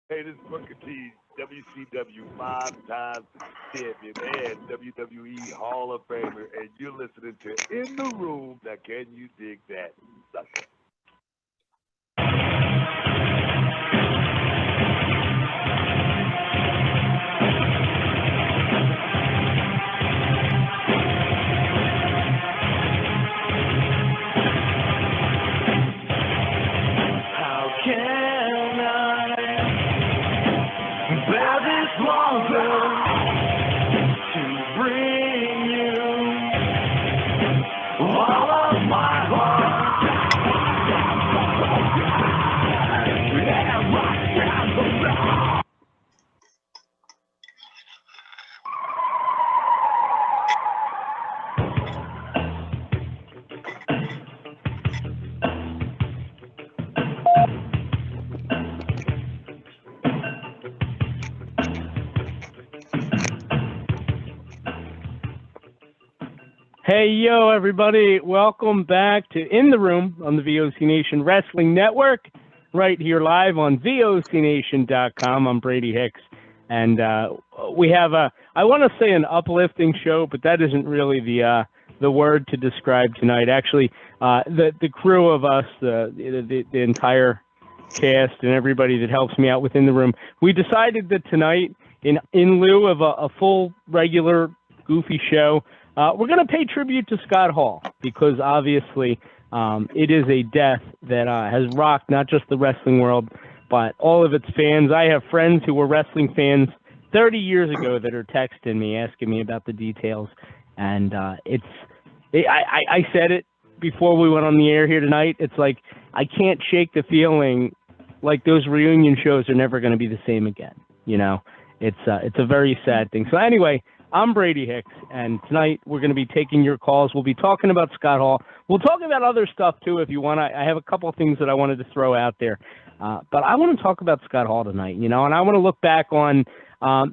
Hey, this is Booker T, WCW five-time champion and WWE Hall of Famer, and you're listening to In the Room. Now, can you dig that, sucker? How can I bear this longer to bring you all of my heart? Hey, yo, everybody. Welcome back to In the Room on the VOC Nation Wrestling Network, right here live on VOCNation.com. I'm Brady Hicks, and we have I want to say an uplifting show, but that isn't really the word to describe tonight. Actually, the crew of us, the entire cast and everybody that helps me out within the room, we decided that tonight, in lieu of a full, regular, goofy show, we're going to pay tribute to Scott Hall because obviously it is a death that has rocked not just the wrestling world, but all of its fans. I have friends who were wrestling fans 30 years ago that are texting me, asking me about the details. And I said it before we went on the air here tonight. It's like I can't shake the feeling like those reunion shows are never going to be the same again. You know, it's a very sad thing. So anyway, I'm Brady Hicks, and tonight we're going to be taking your calls. We'll be talking about Scott Hall. We'll talk about other stuff, too, if you want. I have a couple of things that I wanted to throw out there. But I want to talk about Scott Hall tonight, you know, and I want to look back on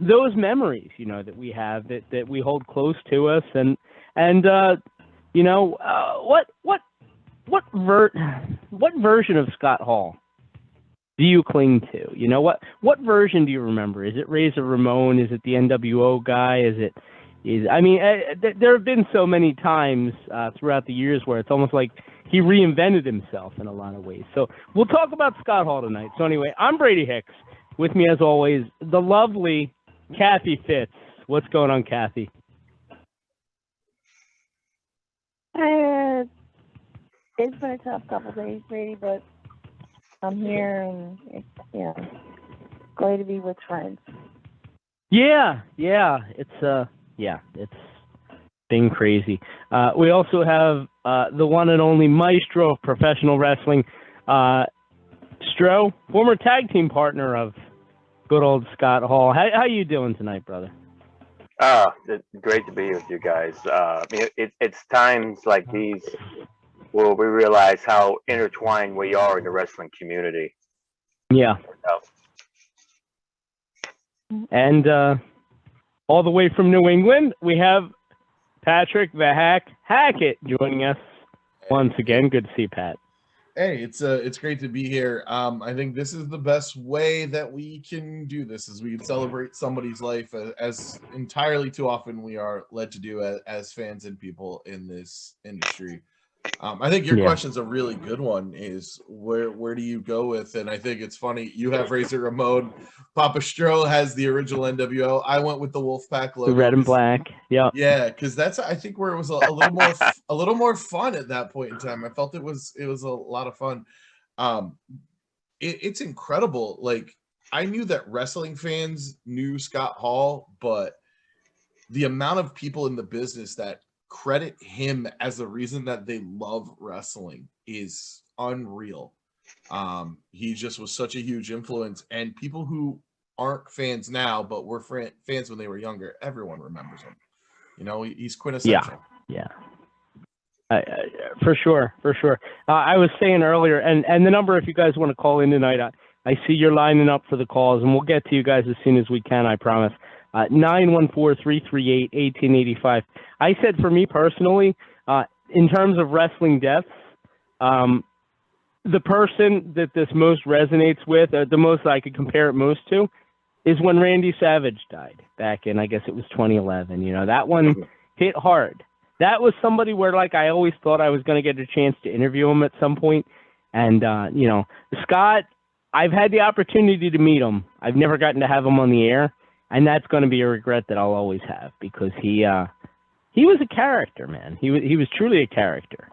those memories, you know, that we have, that we hold close to us. And you know, what version of Scott Hall do you cling to? You know, what version do you remember? Is it Razor Ramon? Is it the NWO guy? I mean, there have been so many times throughout the years where it's almost like he reinvented himself in a lot of ways. So we'll talk about Scott Hall tonight. So anyway, I'm Brady Hicks. With me, as always, the lovely Kathy Fitz. What's going on, Kathy? It's been a tough couple of days, Brady, but I'm here, and it's glad to be with friends. Yeah, it's been crazy. We also have the one and only Maestro of professional wrestling, Stro, former tag team partner of good old Scott Hall. How you doing tonight, brother? Great to be with you guys. It's times like these where we realize how intertwined we are in the wrestling community. Yeah. And all the way from New England, we have Patrick the Hack Hackett joining us once again. Good to see Pat. Hey, it's great to be here. I think this is the best way that we can do this, is we can celebrate somebody's life as entirely too often we are led to do as fans and people in this industry. I think your question's a really good one, is where do you go with? And I think it's funny, you have Razor Ramon, Papa Stro has the original NWO. I went with the Wolfpack logo, the red and black. Yeah, because that's, I think, where it was a little more fun at that point in time. I felt it was a lot of fun. It's incredible. Like, I knew that wrestling fans knew Scott Hall, but the amount of people in the business that credit him as the reason that they love wrestling is unreal. He just was such a huge influence, and people who aren't fans now but were fans when they were younger, everyone remembers him. You know, he's quintessential. Yeah. For sure. I was saying earlier, and the number, if you guys want to call in tonight, I see you're lining up for the calls, and we'll get to you guys as soon as we can, I promise. 914-338-1885. I said, for me personally, in terms of wrestling deaths, the person that this most resonates with, or the most I could compare it most to, is when Randy Savage died back in, I guess it was 2011. You know, that one hit hard. That was somebody where, like, I always thought I was going to get a chance to interview him at some point. And, you know, Scott, I've had the opportunity to meet him. I've never gotten to have him on the air. And that's going to be a regret that I'll always have, because he was a character, man. He was truly a character.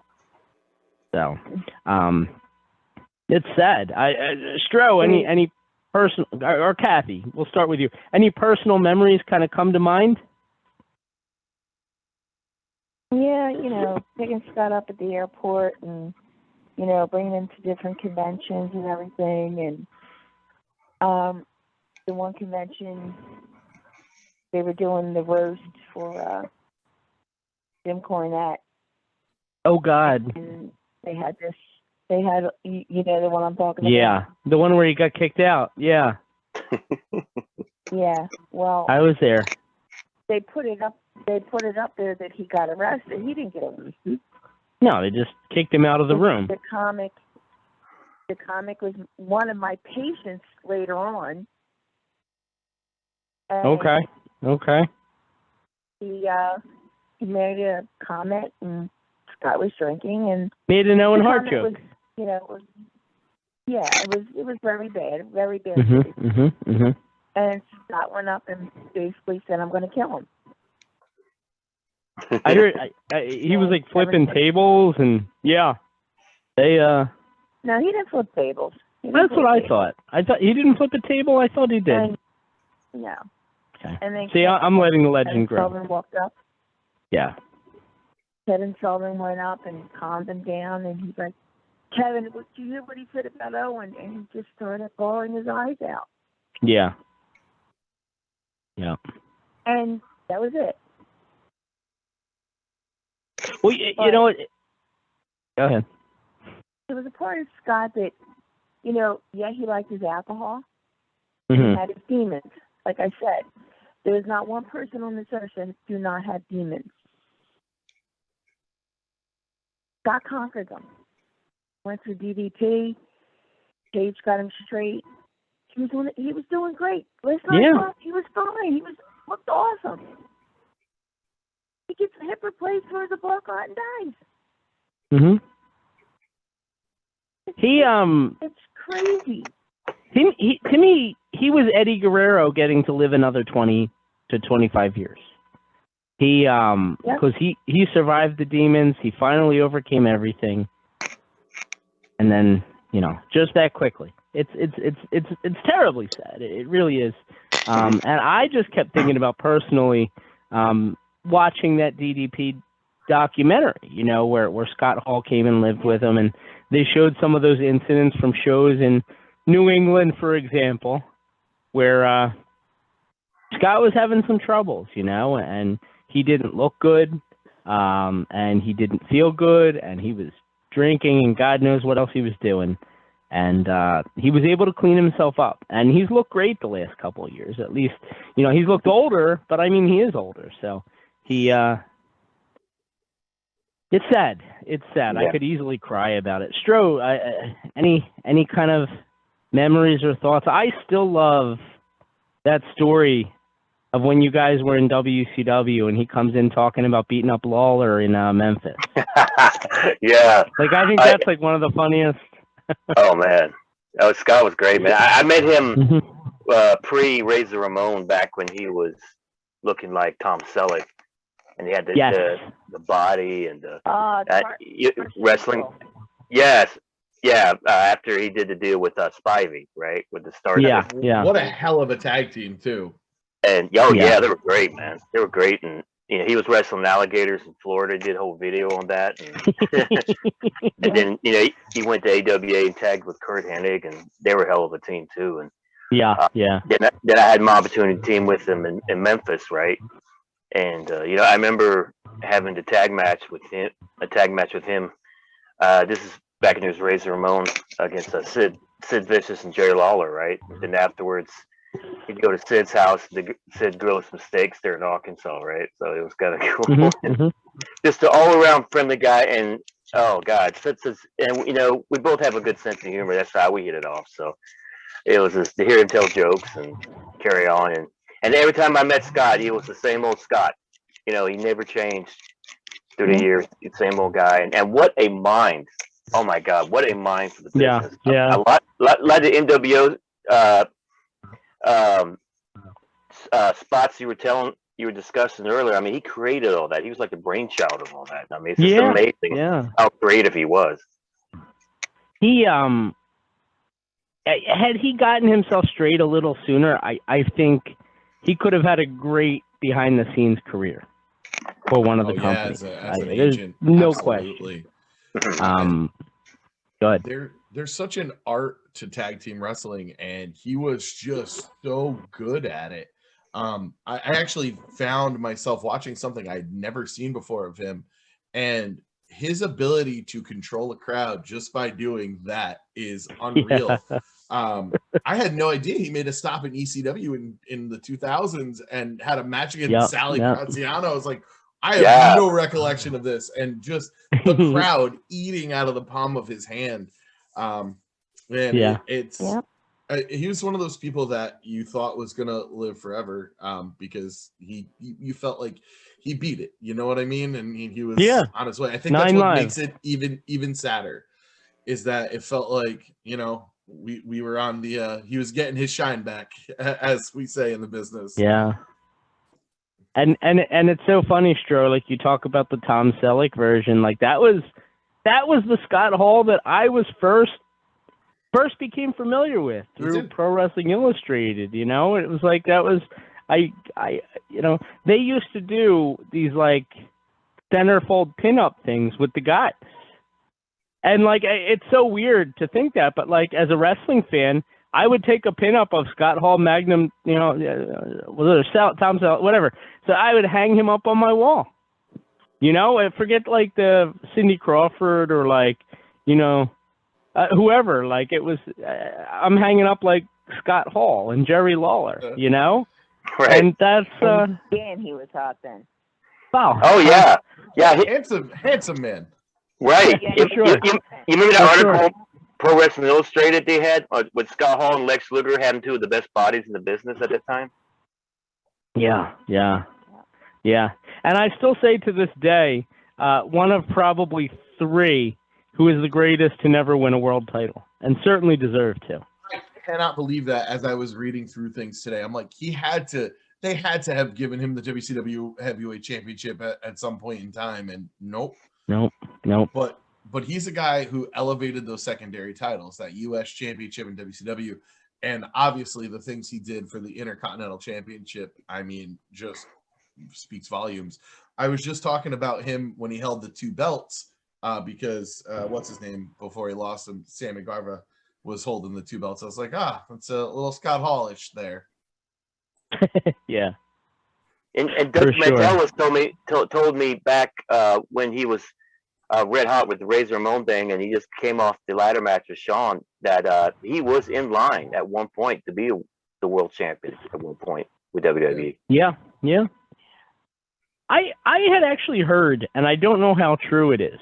So, it's sad. Stro, any personal, or Kathy, we'll start with you. Any personal memories kind of come to mind? Yeah, you know, picking Scott up at the airport and, you know, bringing him to different conventions and everything. And the one convention, they were doing the roast for Jim Cornette. Oh, God. And they had, you know, the one I'm talking about? Yeah, the one where he got kicked out. Yeah. Yeah, well, I was there. They put it up there that he got arrested. He didn't get arrested. No, they just kicked him out of the room. The comic was one of my patients later on. And Okay. He made a comment, and Scott was drinking, and made an Owen Hart joke. Was, you know, it was very bad. And Scott went up and basically said, "I'm going to kill him." I heard he was like flipping tables, and yeah, they. No, he didn't flip tables. That's what I thought. I thought he didn't flip a table. I thought he did. No. Okay. And then see, I'm letting the legend grow. Sullivan walked up. Yeah. Kevin Sullivan went up and calmed him down, and he's like, "Kevin, did you hear what he said about Owen?" And he just started bawling his eyes out. Yeah. Yeah. And that was it. Well, you know what? Go ahead. There was a part of Scott that, you know, yeah, he liked his alcohol. Mm-hmm. He had his demons. Like I said, there is not one person on this earth that do not have demons. Scott conquered them. Went through DDP. Cage got him straight. He was doing great. Last night, he was fine. He looked awesome. He gets a hip replaced for the block out and dies. Mhm. It's crazy. To me, he was Eddie Guerrero getting to live another 20 to 25 years. Because he survived the demons. He finally overcame everything, and then, you know, just that quickly. It's terribly sad. It really is. And I just kept thinking about personally watching that DDP documentary, you know, where Scott Hall came and lived with him, and they showed some of those incidents from shows in New England, for example, where Scott was having some troubles, you know, and he didn't look good, and he didn't feel good, and he was drinking, and God knows what else he was doing. And he was able to clean himself up, and he's looked great the last couple of years. At least, you know, he's looked older, but I mean, he is older, so he. It's sad. It's sad. Yeah. I could easily cry about it. Stro, any kind of memories or thoughts? I still love that story of when you guys were in WCW and he comes in talking about beating up Lawler in Memphis. Yeah. Like, I think that's like one of the funniest. Oh, man. Oh, Scott was great, man. I met him pre-Razor Ramon back when he was looking like Tom Selleck. And he had the body and the wrestling. Yes. Yeah. After he did the deal with Spivey, right? With the start. Yeah. What a hell of a tag team, too. And, they were great, man. They were great. And, you know, he was wrestling alligators in Florida, did a whole video on that. And, and then, you know, he went to AWA and tagged with Kurt Hennig, and they were a hell of a team, too. And Then I had my opportunity to team with them in Memphis, right? And you know, I remember having a tag match with him. This is back when he was Razor Ramon against Sid Vicious and Jerry Lawler, right? Then afterwards, he'd go to Sid's house. Sid grill some steaks there in Arkansas, right? So it was kind of cool. just an all-around friendly guy, and oh God, and you know, we both have a good sense of humor. That's how we hit it off. So it was just to hear him tell jokes and carry on, and every time I met Scott, he was the same old Scott. You know, he never changed through the years. The same old guy, and what a mind! Oh my God, what a mind for the business. Yeah. A lot of the NWO spots you were discussing earlier. I mean, he created all that. He was like the brainchild of all that. I mean, it's just amazing how creative he was. He had he gotten himself straight a little sooner, I think he could have had a great behind the scenes career for one of the companies. As an agent, no absolutely. Question. Good. There's such an art to tag team wrestling, and he was just so good at it. I actually found myself watching something I'd never seen before of him, and his ability to control a crowd just by doing that is unreal. I had no idea he made a stop in ECW in the 2000s and had a match against Sally Graziano. I was like, I have no recollection of this, and just the crowd eating out of the palm of his hand. He was one of those people that you thought was gonna live forever, because you felt like he beat it. You know what I mean? And he was on his way. I think that's what makes it even sadder, is that it felt like, you know, we were on the he was getting his shine back, as we say in the business. Yeah. And it's so funny, Stro, like you talk about the Tom Selleck version, like that was the Scott Hall that I was first became familiar with through Pro Wrestling Illustrated. You know, it was like that was I you know, they used to do these like centerfold pinup things with the guys, and like it's so weird to think that, but like as a wrestling fan, I would take a pinup of Scott Hall Magnum, you know, Tom Selleck, whatever. So I would hang him up on my wall. You know, I forget like the Cindy Crawford or like, you know, whoever. Like it was, I'm hanging up like Scott Hall and Jerry Lawler. You know, right? And that's Dan, he was hot then. Wow. Oh yeah, handsome man. Right. Yeah, You remember that article? Sure. Pro Wrestling Illustrated they had with Scott Hall and Lex Luger having two of the best bodies in the business at that time. Yeah. And I still say to this day, one of probably three who is the greatest to never win a world title, and certainly deserved to. I cannot believe that. As I was reading through things today, I'm like, they had to have given him the WCW Heavyweight Championship at some point in time, and nope. But he's a guy who elevated those secondary titles, that U.S. Championship and WCW, and obviously the things he did for the Intercontinental Championship, I mean, just speaks volumes. I was just talking about him when he held the two belts, because what's his name before he lost him, Sammy Guevara, was holding the two belts. I was like, that's a little Scott Hall-ish there. Yeah. And Doug Mantellis told me back when he was red hot with the Razor Ramon thing, and he just came off the ladder match with Shawn, that he was in line at one point to be the world champion at one point with WWE. Yeah. I had actually heard, and I don't know how true it is,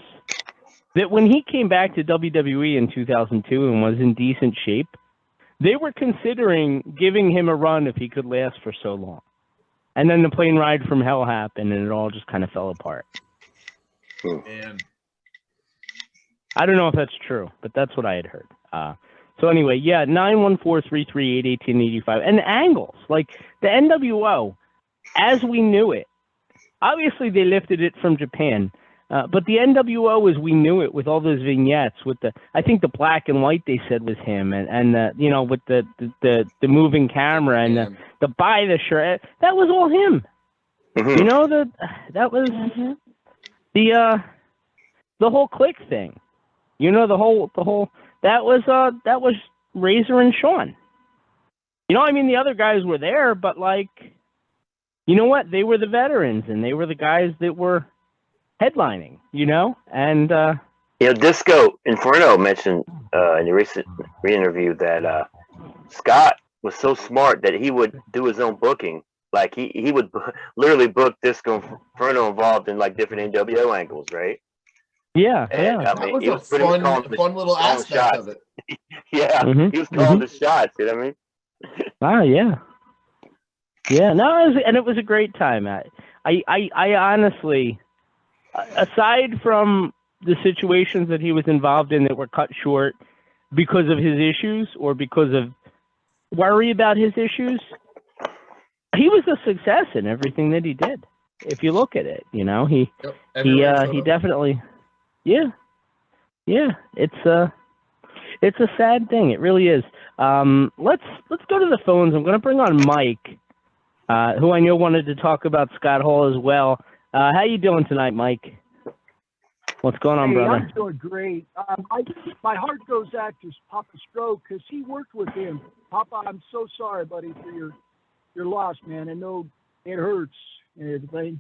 that when he came back to WWE in 2002 and was in decent shape, they were considering giving him a run if he could last for so long. And then the plane ride from hell happened, and it all just kind of fell apart. And I don't know if that's true, but that's what I had heard. So anyway, 914-338-1885. And the angles, like the NWO, as we knew it, obviously they lifted it from Japan, but the NWO as we knew it, with all those vignettes, with I think the black and white they said was him, and you know, with the moving camera and the buy the shirt, that was all him. You know, that was the whole click thing. You know, the whole that was Razor and Shawn. You know, I mean, the other guys were there, but like, you know what? They were the veterans, and they were the guys that were headlining. You know, and you know, Disco Inferno mentioned in a recent re-interview that Scott was so smart that he would do his own booking Like he would literally book Disco Inferno involved in like different NWO angles, right? Yeah, And, yeah. I mean, That he was was a pretty much calling fun little calling aspect shots. of it. Yeah, he was calling the shots. You know what I mean? Ah, yeah. Yeah, no, it was a great time. I honestly, aside from the situations that he was involved in that were cut short because of his issues or because of worry about his issues, he was a success in everything that he did. If you look at it, you know, he definitely, yeah. It's a sad thing. It really is. Let's go to the phones. I'm going to bring on Mike, who I know wanted to talk about Scott Hall as well. How you doing tonight, Mike? What's going on, brother? I'm doing great. My heart goes out to Papa Stroke because he worked with him. Papa, I'm so sorry, buddy, for your loss, man. I know it hurts and everything.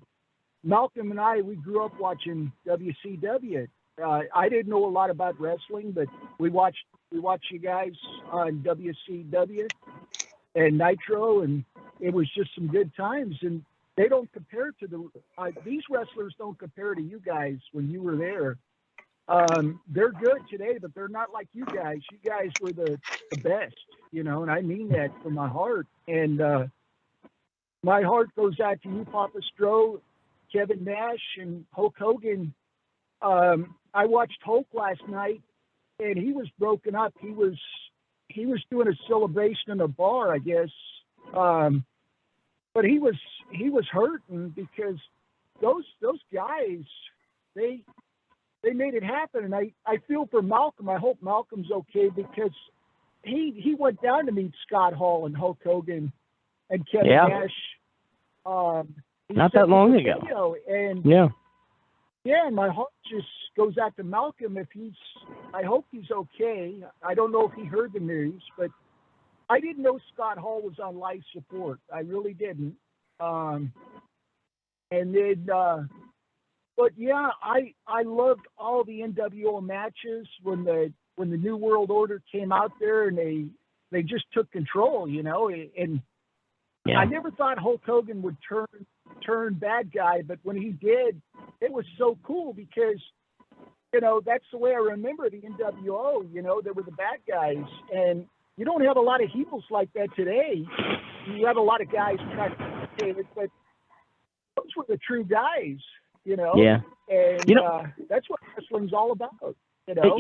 Malcolm and I, we grew up watching WCW. I didn't know a lot about wrestling, but we watched you guys on WCW and Nitro, and it was just some good times. And they don't compare to these wrestlers don't compare to you guys when you were there. They're good today, but they're not like you guys. You guys were the best, you know, and I mean that from my heart. And my heart goes out to you, Papa Stro, Kevin Nash, and Hulk Hogan. I watched Hulk last night, and he was broken up. He was doing a celebration in a bar, I guess. But he was hurting because those guys, they made it happen. And I feel for Malcolm. I hope Malcolm's okay because he went down to meet Scott Hall and Hulk Hogan and Kevin Nash. Not that long ago. And and my heart just goes out to Malcolm. I hope he's okay. I don't know if he heard the news, but I didn't know Scott Hall was on life support. I really didn't. And then, but yeah, I loved all the NWO matches when the New World Order came out there and they just took control, you know. And I never thought Hulk Hogan would turn bad guy, but when he did, it was so cool because, you know, that's the way I remember the NWO. You know, they were the bad guys, and you don't have a lot of heels like that today. You have a lot of guys but those were the true guys, you know. Yeah. And that's what wrestling's all about, you know.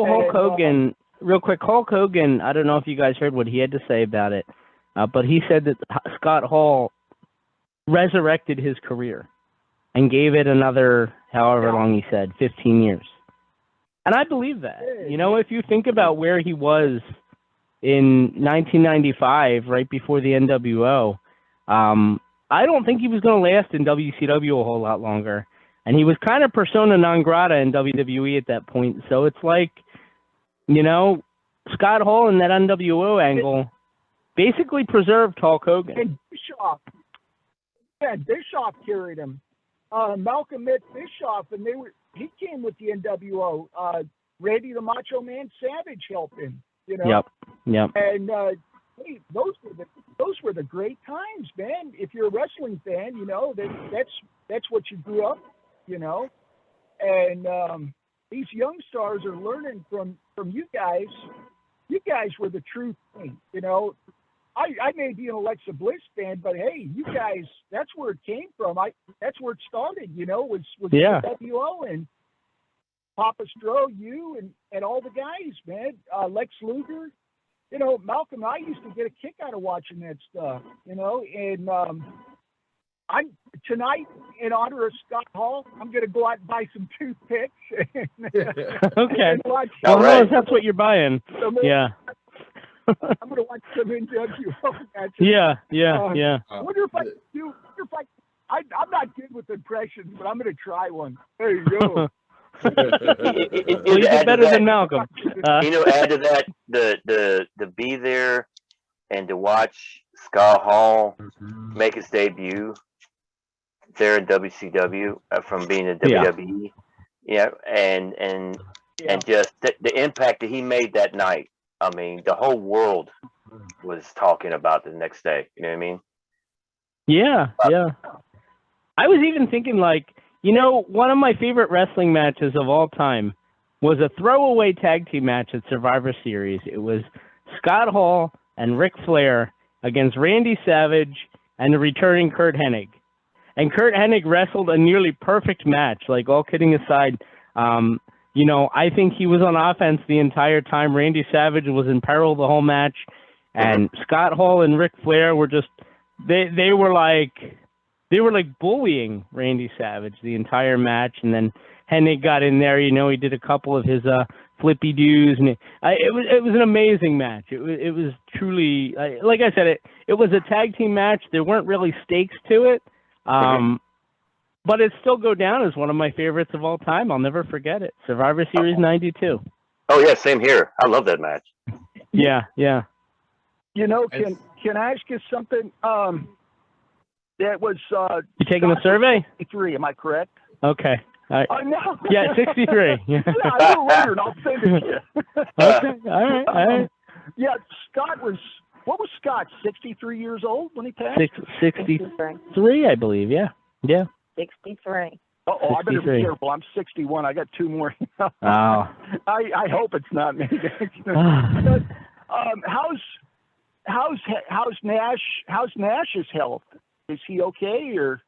Hulk Hogan. Real quick, Hulk Hogan. I don't know if you guys heard what he had to say about it, but he said that Scott Hall resurrected his career and gave it another, however long he said, 15 years. And I believe that. You know, if you think about where he was in 1995, right before the NWO, I don't think he was going to last in WCW a whole lot longer. And he was kind of persona non grata in WWE at that point. So it's like, you know, Scott Hall in that NWO angle basically preserved Hulk Hogan. And Bischoff carried him. Malcolm met Bischoff, and he came with the NWO. Randy the Macho Man Savage helped him, you know. Yep. And hey, those were the great times, man. If you're a wrestling fan, you know that's what you grew up, you know. And these young stars are learning from you guys. You guys were the true thing, you know. I may be an Alexa Bliss fan, but hey, you guys, that's where it came from. That's where it started, you know, was NWO and Papa Stro, you and all the guys, man. Lex Luger, you know, Malcolm and I used to get a kick out of watching that stuff, you know. And I'm tonight, in honor of Scott Hall, I'm going to go out and buy some toothpicks. Okay. Well, that's what you're buying. I'm going to watch some NWO matches. Yeah. I wonder if I can do. I'm not good with impressions, but I'm going to try one. There you go. Well, you did better than Malcolm. You know, add to that the be there and to watch Scott Hall make his debut there in WCW from being in WWE. Yeah, and just the impact that he made that night. I mean, the whole world was talking about the next day. You know what I mean? Yeah, yeah. I was even thinking, like, one of my favorite wrestling matches of all time was a throwaway tag team match at Survivor Series. It was Scott Hall and Ric Flair against Randy Savage and the returning Curt Hennig. And Curt Hennig wrestled a nearly perfect match, like, all kidding aside. I think he was on offense the entire time. Randy Savage was in peril the whole match. And Scott Hall and Ric Flair were just, they were like bullying Randy Savage the entire match. And then Hennig got in there, he did a couple of his flippy doos, and it was an amazing match. It was truly, like I said, it was a tag team match. There weren't really stakes to it. But it still go down as one of my favorites of all time. I'll never forget it. Survivor Series 92. Oh yeah, same here. I love that match. Yeah, yeah. Can I ask you something? That was You taking the survey? 63, am I correct? Okay. I know. Yeah, 63. Yeah, I will later, and I'll send it to you. Okay. All right. Yeah, what was Scott, 63 years old when he passed? 63, I believe, yeah. Yeah. 63. Oh, I better be careful. I'm 61. I got 2 more. Oh. I hope it's not me. How's Nash's health? Is he okay, or?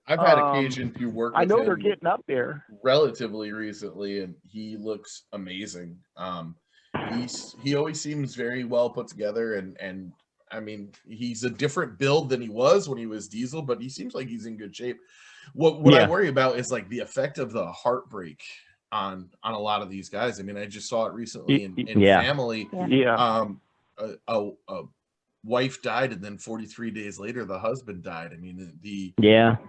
I've had occasion to work with I know him they're getting up there relatively recently, and he looks amazing. He always seems very well put together, and I mean, he's a different build than he was when he was Diesel, but he seems like he's in good shape. What I worry about is like the effect of the heartbreak on a lot of these guys. I mean, I just saw it recently in family. Yeah. A wife died, and then 43 days later the husband died. I mean, these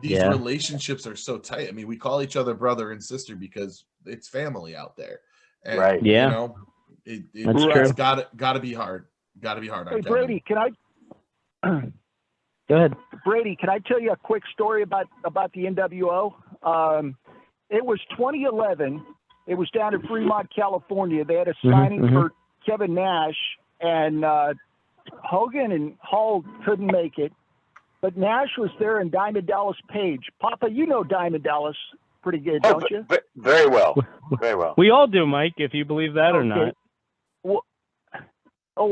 relationships are so tight. I mean, we call each other brother and sister because it's family out there. And, right. Yeah. It's gotta be hard. Gotta be hard on Hey, Brady, can I? Go ahead. Brady, can I tell you a quick story about the NWO? It was 2011. It was down in Fremont, California. They had a signing for Kevin Nash, and Hogan and Hall couldn't make it. But Nash was there, and Diamond Dallas Page. Papa, you know Diamond Dallas pretty good, don't you? Very well. Very well. We all do, Mike, if you believe that or not. Well,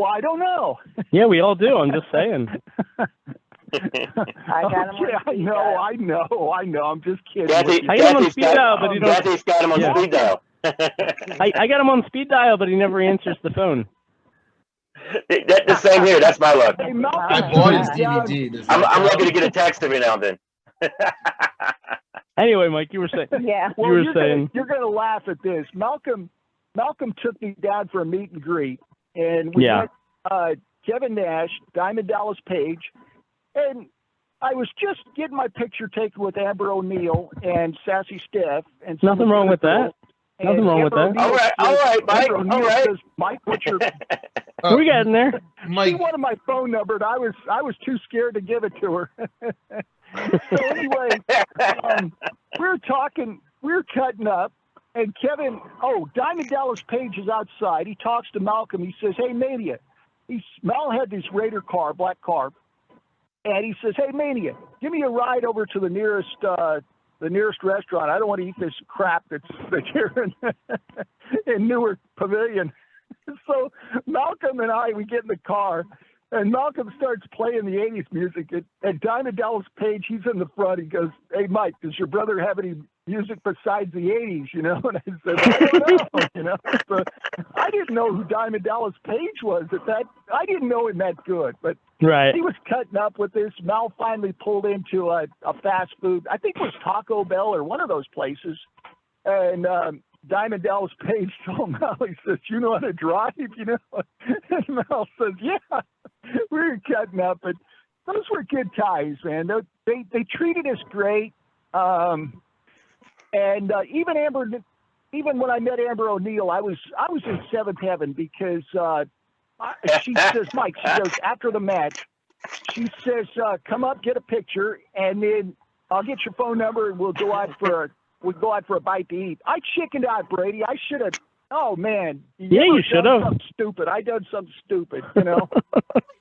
I don't know. Yeah, we all do. I'm just saying. I got him I know. I'm just kidding. I got him on speed dial, but he don't. Kathy's got him on speed dial. I got him on speed dial, but he never answers the phone. That's the same here. That's my luck. Hey, I bought his DVD. I'm lucky to get a text every now and then. Anyway, Mike, you were saying. Yeah. Well, you were saying. You're going to laugh at this. Malcolm took me down for a meet and greet, and we met Kevin Nash, Diamond Dallas Page, and I was just getting my picture taken with Amber O'Neal and Sassy Steph. And nothing wrong with that. Nothing wrong with that. All right, Mike. All right. Says, Mike, what's your? We're getting there. Mike, she wanted my phone number, and I was too scared to give it to her. So anyway, we were talking, we were cutting up, and Diamond Dallas Page is outside. He talks to Malcolm. He says, "Hey, Mania." Mal had this Raider car, black car, and he says, "Hey, Mania, give me a ride over to the nearest restaurant. I don't want to eat this crap that's here in Newark Pavilion." So Malcolm and we get in the car, and Malcolm starts playing the 80s music. And Diamond Dallas Page, he's in the front. He goes, "Hey, Mike, does your brother have any music besides the 80s, And I said, "I don't know, So I didn't know who Diamond Dallas Page was I didn't know him that good, but right. He was cutting up with this. Mal finally pulled into a fast food, I think it was Taco Bell or one of those places. And Diamond Dallas Page told Mal, he says, "You know how to drive, And Mal says, "Yeah." We were cutting up, but those were good ties, man. They treated us great. And even when I met Amber O'Neal, I was in seventh heaven because she says, "Mike," she goes, after the match, she says, "Come up, get a picture, and then I'll get your phone number, and we'll go out for a bite to eat." I chickened out, Brady. I should have. Oh man. You should have. Something stupid. I done something stupid.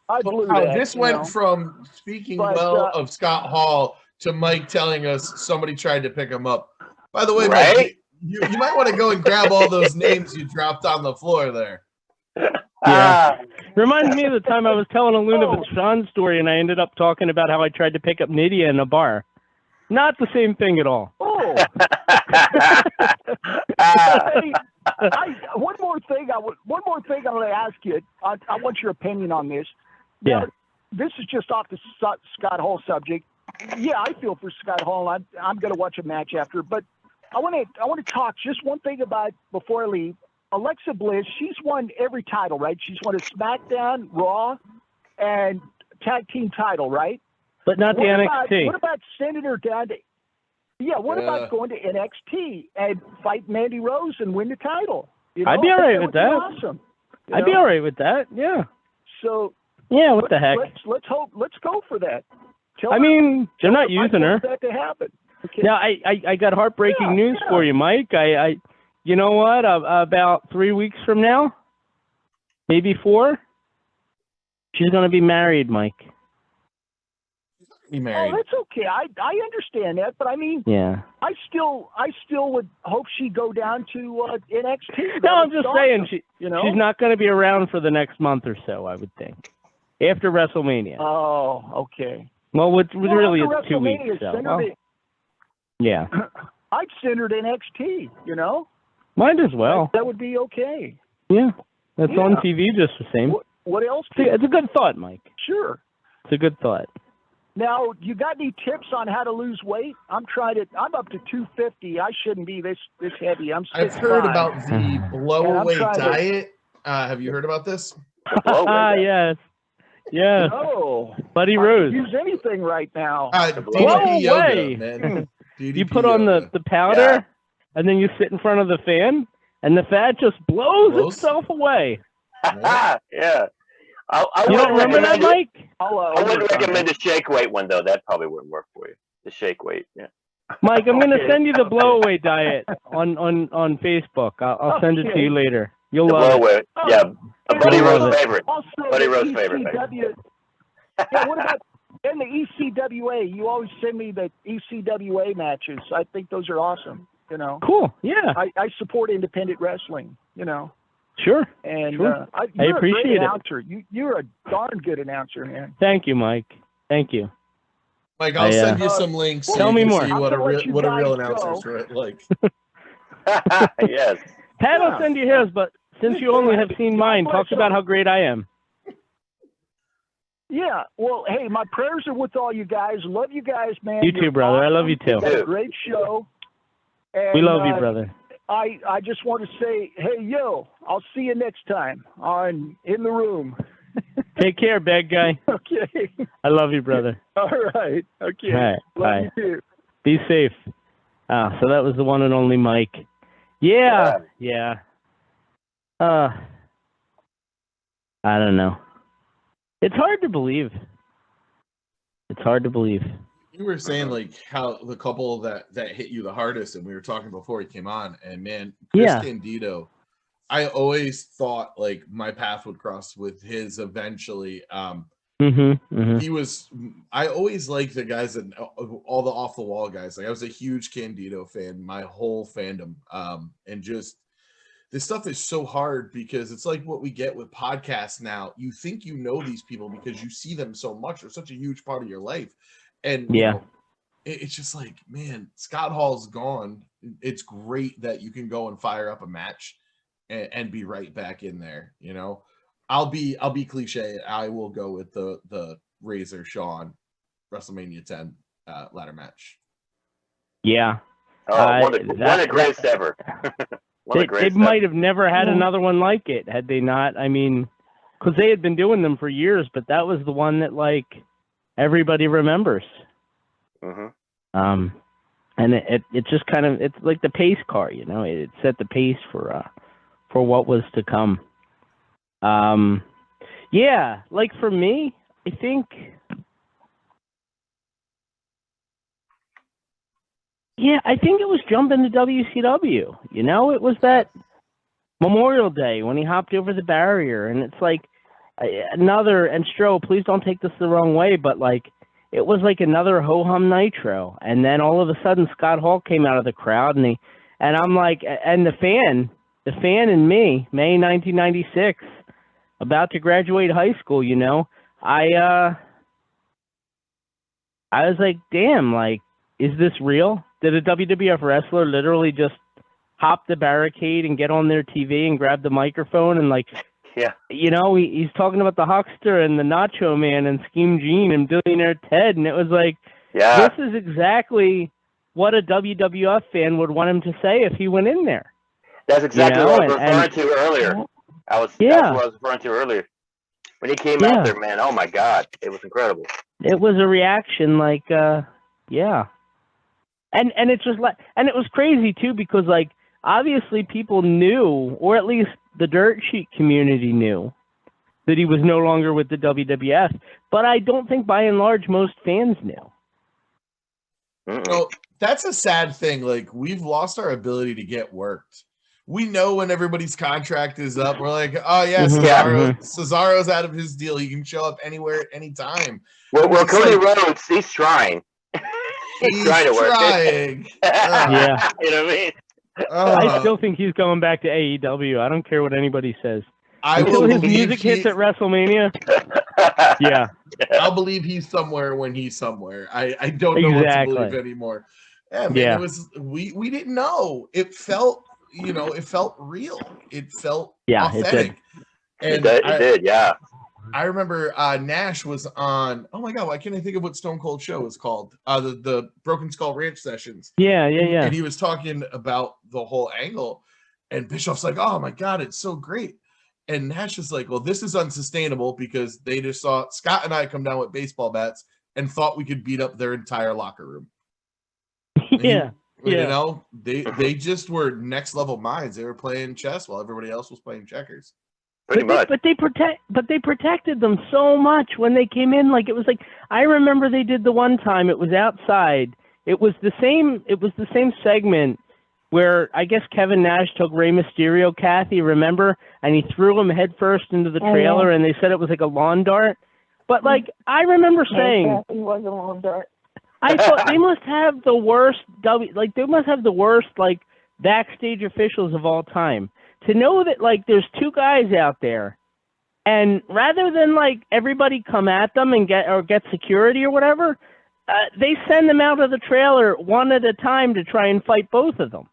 I blew Wow, that. this went from speaking well of Scott Hall to Mike telling us somebody tried to pick him up. By the way, Right? Mike, you might want to go and grab all those names you dropped on the floor there. Yeah. Reminds me of the time I was telling a Luna Vachon story and I ended up talking about how I tried to pick up Nydia in a bar. Not the same thing at all. Oh. One more thing I want to ask you. I want your opinion on this. Now, Yeah. This is just off the Scott Hall subject. Yeah, I feel for Scott Hall. I'm going to watch a match after, but I want to talk just one thing about before I leave. Alexa Bliss, she's won every title, right? She's won a SmackDown, Raw, and tag team title, right? But not the NXT. What about sending her down to? Yeah, what about going to NXT and fight Mandy Rose and win the title? You know, I'd be all right with that. Awesome. I'd be all right with that. Yeah. So. Yeah, what the heck? Let's hope. Let's go for that. I mean, they're not using her. That to happen. Okay. Now, I got heartbreaking news for you, Mike. You know what? About 3 weeks from now, maybe 4, she's going to be married, Mike. Be married. Oh, that's okay. I understand that, but I mean, yeah. I still would hope she'd go down to NXT. No, I'm just saying she's not going to be around for the next month or so, I would think, after WrestleMania. Oh, okay. Well, really it's 2 weeks. So. Yeah. I'd send her to NXT. You know. Might as well. That would be okay. Yeah, that's on TV just the same. What else? It's a good thought, Mike. Sure. It's a good thought. Now, you got any tips on how to lose weight? I'm up to 250. I shouldn't be this heavy. I've heard about the blow-away diet. Have you heard about this? Yes. Yes. No. Buddy Rose. Use anything right now. DDP yoga, man. You put on the powder, and then you sit in front of the fan, and the fat just blows itself away. Yeah. You don't remember that, Mike? I wouldn't recommend the shake weight one, though. That probably wouldn't work for you. The shake weight, yeah. Mike, I'm going to send you the blow-away diet on Facebook. I'll send it to you later. You'll love it. Yeah, Buddy Rose's favorite. Buddy Rose's favorite. Yeah, what about in the ECWA? You always send me the ECWA matches. I think those are awesome. You know. Cool. Yeah. I support independent wrestling. You know. Sure. And sure. I appreciate a great it. Announcer. You're a darn good announcer, man. Thank you, Mike. Thank you. Mike, I'll send you some links. So tell me more. See what a real announcer's like. Yes. Pat will send you his, but since you only have seen mine, talk about how great I am. Yeah. Well, hey, my prayers are with all you guys. Love you guys, man. You too, brother. I love you too. It's a great show. And, we love you, brother. I just want to say, hey, yo, I'll see you next time on In the Room. Take care, bad guy. Okay. I love you, brother. All right. Okay. All right. Love Bye. you too. Be safe. So that was the one and only Mike. Yeah. I don't know. It's hard to believe. It's hard to believe. You were saying like how the couple that hit you the hardest, and we were talking before he came on, and man, Chris Candido, I always thought like my path would cross with his eventually. He was. I always liked the guys that all the off the wall guys. Like I was a huge Candido fan, my whole fandom, and just this stuff is so hard because it's like what we get with podcasts now. You think you know these people because you see them so much; they're such a huge part of your life. And you know, it's just like, man, Scott Hall's gone. It's great that you can go and fire up a match and be right back in there. You know, I'll be cliche. I will go with the Razor Shawn WrestleMania 10 ladder match. Yeah. Oh, one of the greatest ever. They might have never had another one like it had they not. I mean, because they had been doing them for years, but that was the one that like everybody remembers. And it just kind of, it's like the pace car, you know, it set the pace for what was to come. Yeah, like for me, I think, it was jumping to WCW, you know, it was that Memorial Day when he hopped over the barrier, and it's like, another, and Stro, please don't take this the wrong way, but like it was like another ho-hum Nitro, and then all of a sudden Scott Hall came out of the crowd, and I'm like, and the fan in me, May 1996, about to graduate high school, you know, I was like, damn, like, is this real? Did a WWF wrestler literally just hop the barricade and get on their TV and grab the microphone and like, Yeah. you know, he's talking about the Huckster and the Nacho Man and Scheme Gene and Billionaire Ted, and it was like, Yeah. this is exactly what a WWF fan would want him to say if he went in there. That's exactly You know, what I was referring to earlier. That's what I was referring to earlier. When he came out there, man, oh my God, it was incredible. It was a reaction like, yeah. And it's just like, and it was crazy too, because like, obviously people knew, or at least the dirt sheet community knew, that he was no longer with the WWF, but I don't think by and large most fans knew. Oh, that's a sad thing. Like, we've lost our ability to get worked. We know when everybody's contract is up. We're like, oh yeah, Cesaro's out of his deal. He can show up anywhere at any time. Well, Cody Rhodes, he's trying. he's trying to work. Yeah. You know what I mean? I still think he's going back to AEW. I don't care what anybody says. Until his music hits at WrestleMania. Yeah. I'll believe he's somewhere when he's somewhere. I don't know what to believe anymore. Yeah, man, it was we didn't know. It felt, you know, it felt real. It felt authentic. It did, yeah. I remember Nash was on, oh my God, why can't I think of what Stone Cold show is called? The Broken Skull Ranch Sessions. Yeah. And he was talking about the whole angle, and Bischoff's like, oh my God, it's so great. And Nash is like, well, this is unsustainable because they just saw Scott and I come down with baseball bats and thought we could beat up their entire locker room. You know, they just were next level minds. They were playing chess while everybody else was playing checkers. But they protected them so much when they came in. Like, it was like, I remember they did the one time, it was outside. It was the same segment where I guess Kevin Nash took Rey Mysterio, Kathy, remember? And he threw him headfirst into the trailer, and they said it was like a lawn dart. But like, I remember saying, it was a lawn dart. I thought they must have the worst backstage officials of all time. To know that like there's two guys out there, and rather than like everybody come at them and get security or whatever, they send them out of the trailer one at a time to try and fight both of them.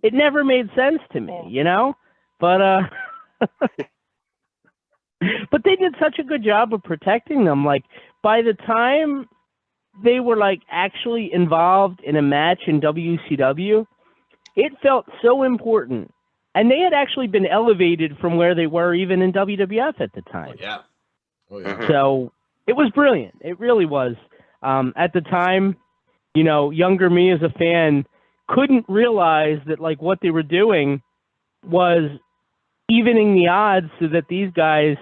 It never made sense to me, you know? But but they did such a good job of protecting them. Like, by the time they were like actually involved in a match in WCW, it felt so important. And they had actually been elevated from where they were even in WWF at the time. Oh, yeah. So it was brilliant. It really was. At the time, you know, younger me as a fan couldn't realize that like what they were doing was evening the odds so that these guys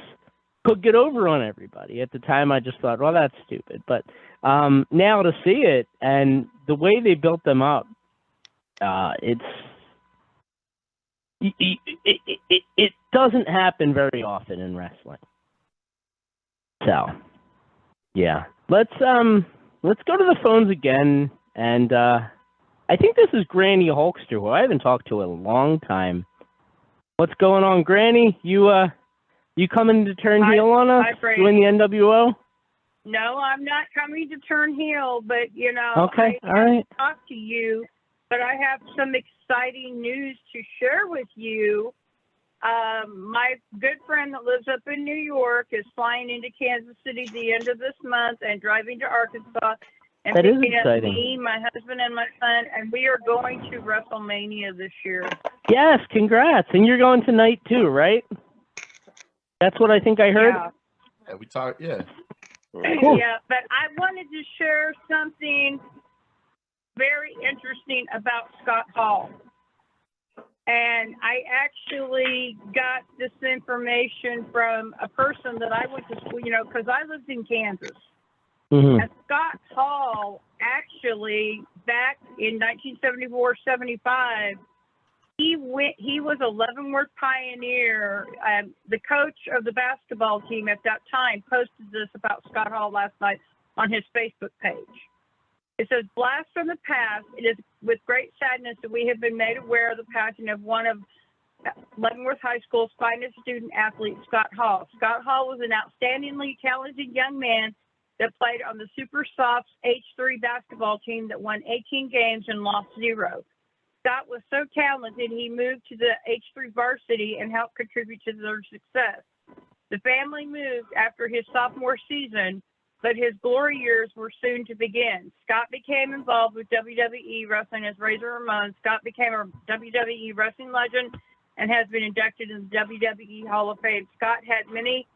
could get over on everybody. At the time, I just thought, well, that's stupid. But now to see it and the way they built them up, it doesn't happen very often in wrestling. So, yeah, let's go to the phones again, and I think this is Granny Hulkster, who I haven't talked to in a long time. What's going on, Granny? You coming to turn heel on us doing the NWO? No, I'm not coming to turn heel, but you know, okay, I all right. talk to you. But I have some exciting news to share with you. My good friend that lives up in New York is flying into Kansas City at the end of this month and driving to Arkansas and picking up me, my husband, and my son, and we are going to WrestleMania this year. Yes, congrats. And you're going tonight too, right? That's what I think I heard. Yeah, we talked, yeah. Cool. Yeah, but I wanted to share something very interesting about Scott Hall. And I actually got this information from a person that I went to school, you know, because I lived in Kansas. Mm-hmm. And Scott Hall actually, back in 1974-75, He was a Leavenworth Pioneer. The coach of the basketball team at that time posted this about Scott Hall last night on his Facebook page. It says, "Blast from the past. It is with great sadness that we have been made aware of the passing of one of Leavenworth High School's finest student athletes, Scott Hall. Scott Hall was an outstandingly talented young man that played on the Super Softs H3 basketball team that won 18 games and lost 0. Scott was so talented, he moved to the H3 varsity and helped contribute to their success. The family moved after his sophomore season, but his glory years were soon to begin. Scott became involved with WWE wrestling as Razor Ramon. Scott became a WWE wrestling legend and has been inducted in the WWE Hall of Fame. Scott had many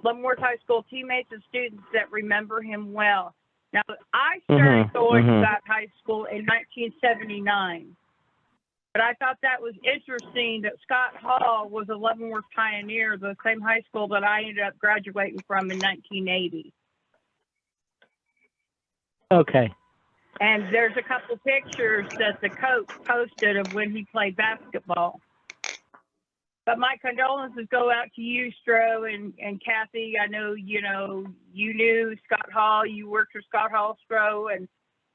Leavenworth High School teammates and students that remember him well." Now, I started going to that high school in 1979. But I thought that was interesting that Scott Hall was a Leavenworth Pioneer, the same high school that I ended up graduating from in 1980. Okay. And there's a couple pictures that the coach posted of when he played basketball. But my condolences go out to you, Stro, and Kathy. I know, you knew Scott Hall. You worked for Scott Hall, Stro, and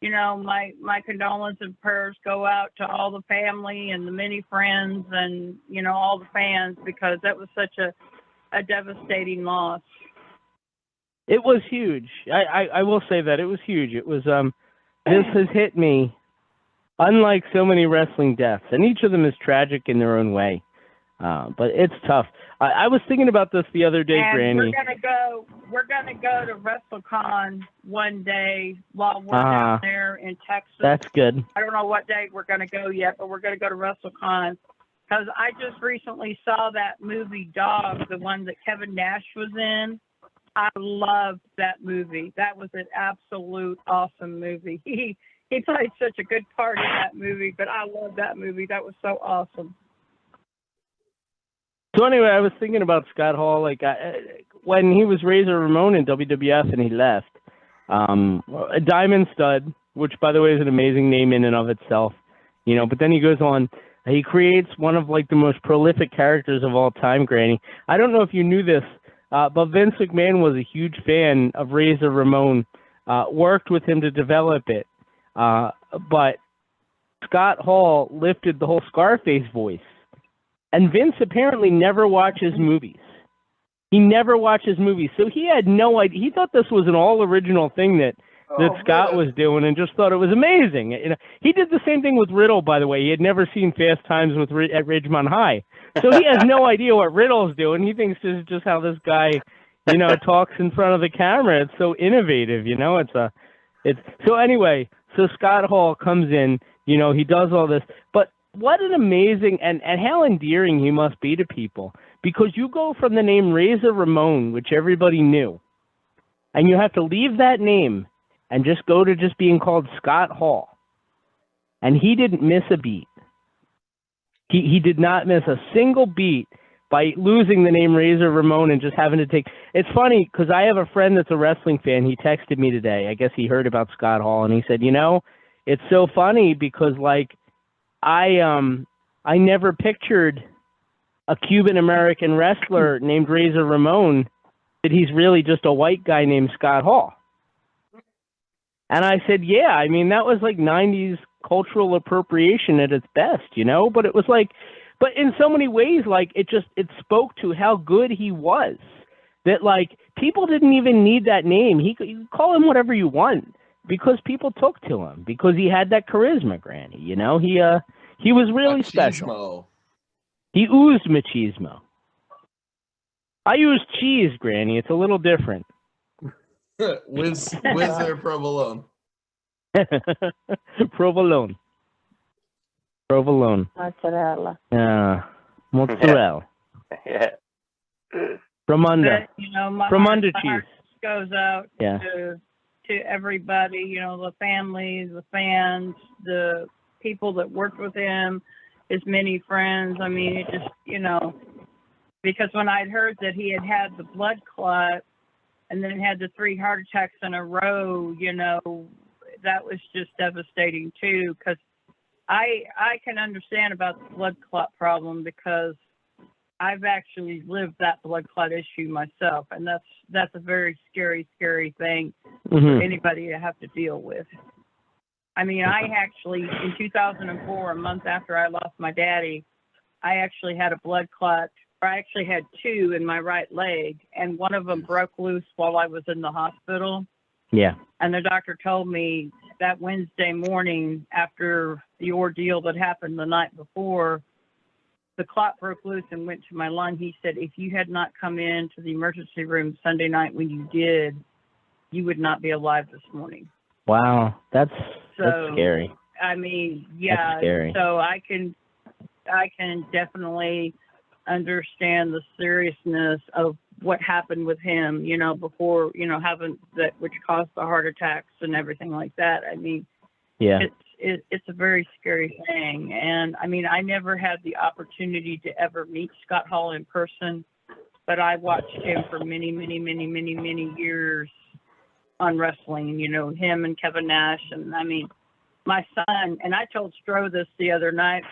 my condolences and prayers go out to all the family and the many friends and, all the fans, because that was such a devastating loss. It was huge. I will say that it was huge. It was, this has hit me unlike so many wrestling deaths, and each of them is tragic in their own way. But it's tough. I was thinking about this the other day, and Granny. We're gonna go to WrestleCon one day while we're down there in Texas. That's good. I don't know what day we're gonna go yet, but we're gonna go to WrestleCon because I just recently saw that movie Dog, the one that Kevin Nash was in. I loved that movie. That was an absolute awesome movie. He played such a good part in that movie, but I love that movie. That was so awesome. So anyway, I was thinking about Scott Hall, when he was Razor Ramon in WWF and he left. A Diamond Stud, which by the way is an amazing name in and of itself, but then he goes on, he creates one of the most prolific characters of all time, Granny. I don't know if you knew this, but Vince McMahon was a huge fan of Razor Ramon, worked with him to develop it. But Scott Hall lifted the whole Scarface voice. And Vince apparently never watches movies. He never watches movies. So he had no idea. He thought this was an all-original thing that Scott was doing and just thought it was amazing. He did the same thing with Riddle, by the way. He had never seen Fast Times at Ridgemont High. So he has no idea what Riddle's doing. He thinks this is just how this guy, talks in front of the camera. It's so innovative, So anyway, so Scott Hall comes in, he does all this. But what an amazing and how endearing he must be to people, because you go from the name Razor Ramon, which everybody knew, and you have to leave that name and just go to just being called Scott Hall. And he didn't miss a beat. He did not miss a single beat by losing the name Razor Ramon and just having to take. It's funny because I have a friend that's a wrestling fan. He texted me today. I guess he heard about Scott Hall and he said, it's so funny because I never pictured a Cuban American wrestler named Razor Ramon, that he's really just a white guy named Scott Hall. And I said, yeah, that was 90s cultural appropriation at its best, but it was but in so many ways, it spoke to how good he was, that people didn't even need that name. You could call him whatever you want because people took to him because he had that charisma, Granny, he was really special. He oozed machismo. I use cheese, Granny. It's a little different. Whiz or provolone? Provolone. Mozzarella. Mozzarella. Yeah. From under. From under my cheese. heart goes out to everybody, the families, the fans, the people that worked with him, his many friends. It just, because when I'd heard that he had the blood clot and then had the 3 heart attacks in a row, that was just devastating too, because I can understand about the blood clot problem because I've actually lived that blood clot issue myself, and that's a very scary thing for anybody to have to deal with. I mean, I actually, in 2004, a month after I lost my daddy, I actually had a blood clot. I actually had two in my right leg, and one of them broke loose while I was in the hospital. Yeah. And the doctor told me that Wednesday morning, after the ordeal that happened the night before, the clot broke loose and went to my lung. He said, if you had not come into the emergency room Sunday night when you did, you would not be alive this morning. Wow, that's scary. I mean, yeah. That's scary. So I can definitely understand the seriousness of what happened with him, you know, before, you know, having that, which caused the heart attacks and everything like that. I mean, yeah, it's a very scary thing. And I mean, I never had the opportunity to ever meet Scott Hall in person, but I watched him for many years on wrestling, you know, him and Kevin Nash. And I mean, my son, and I told Stro this the other night,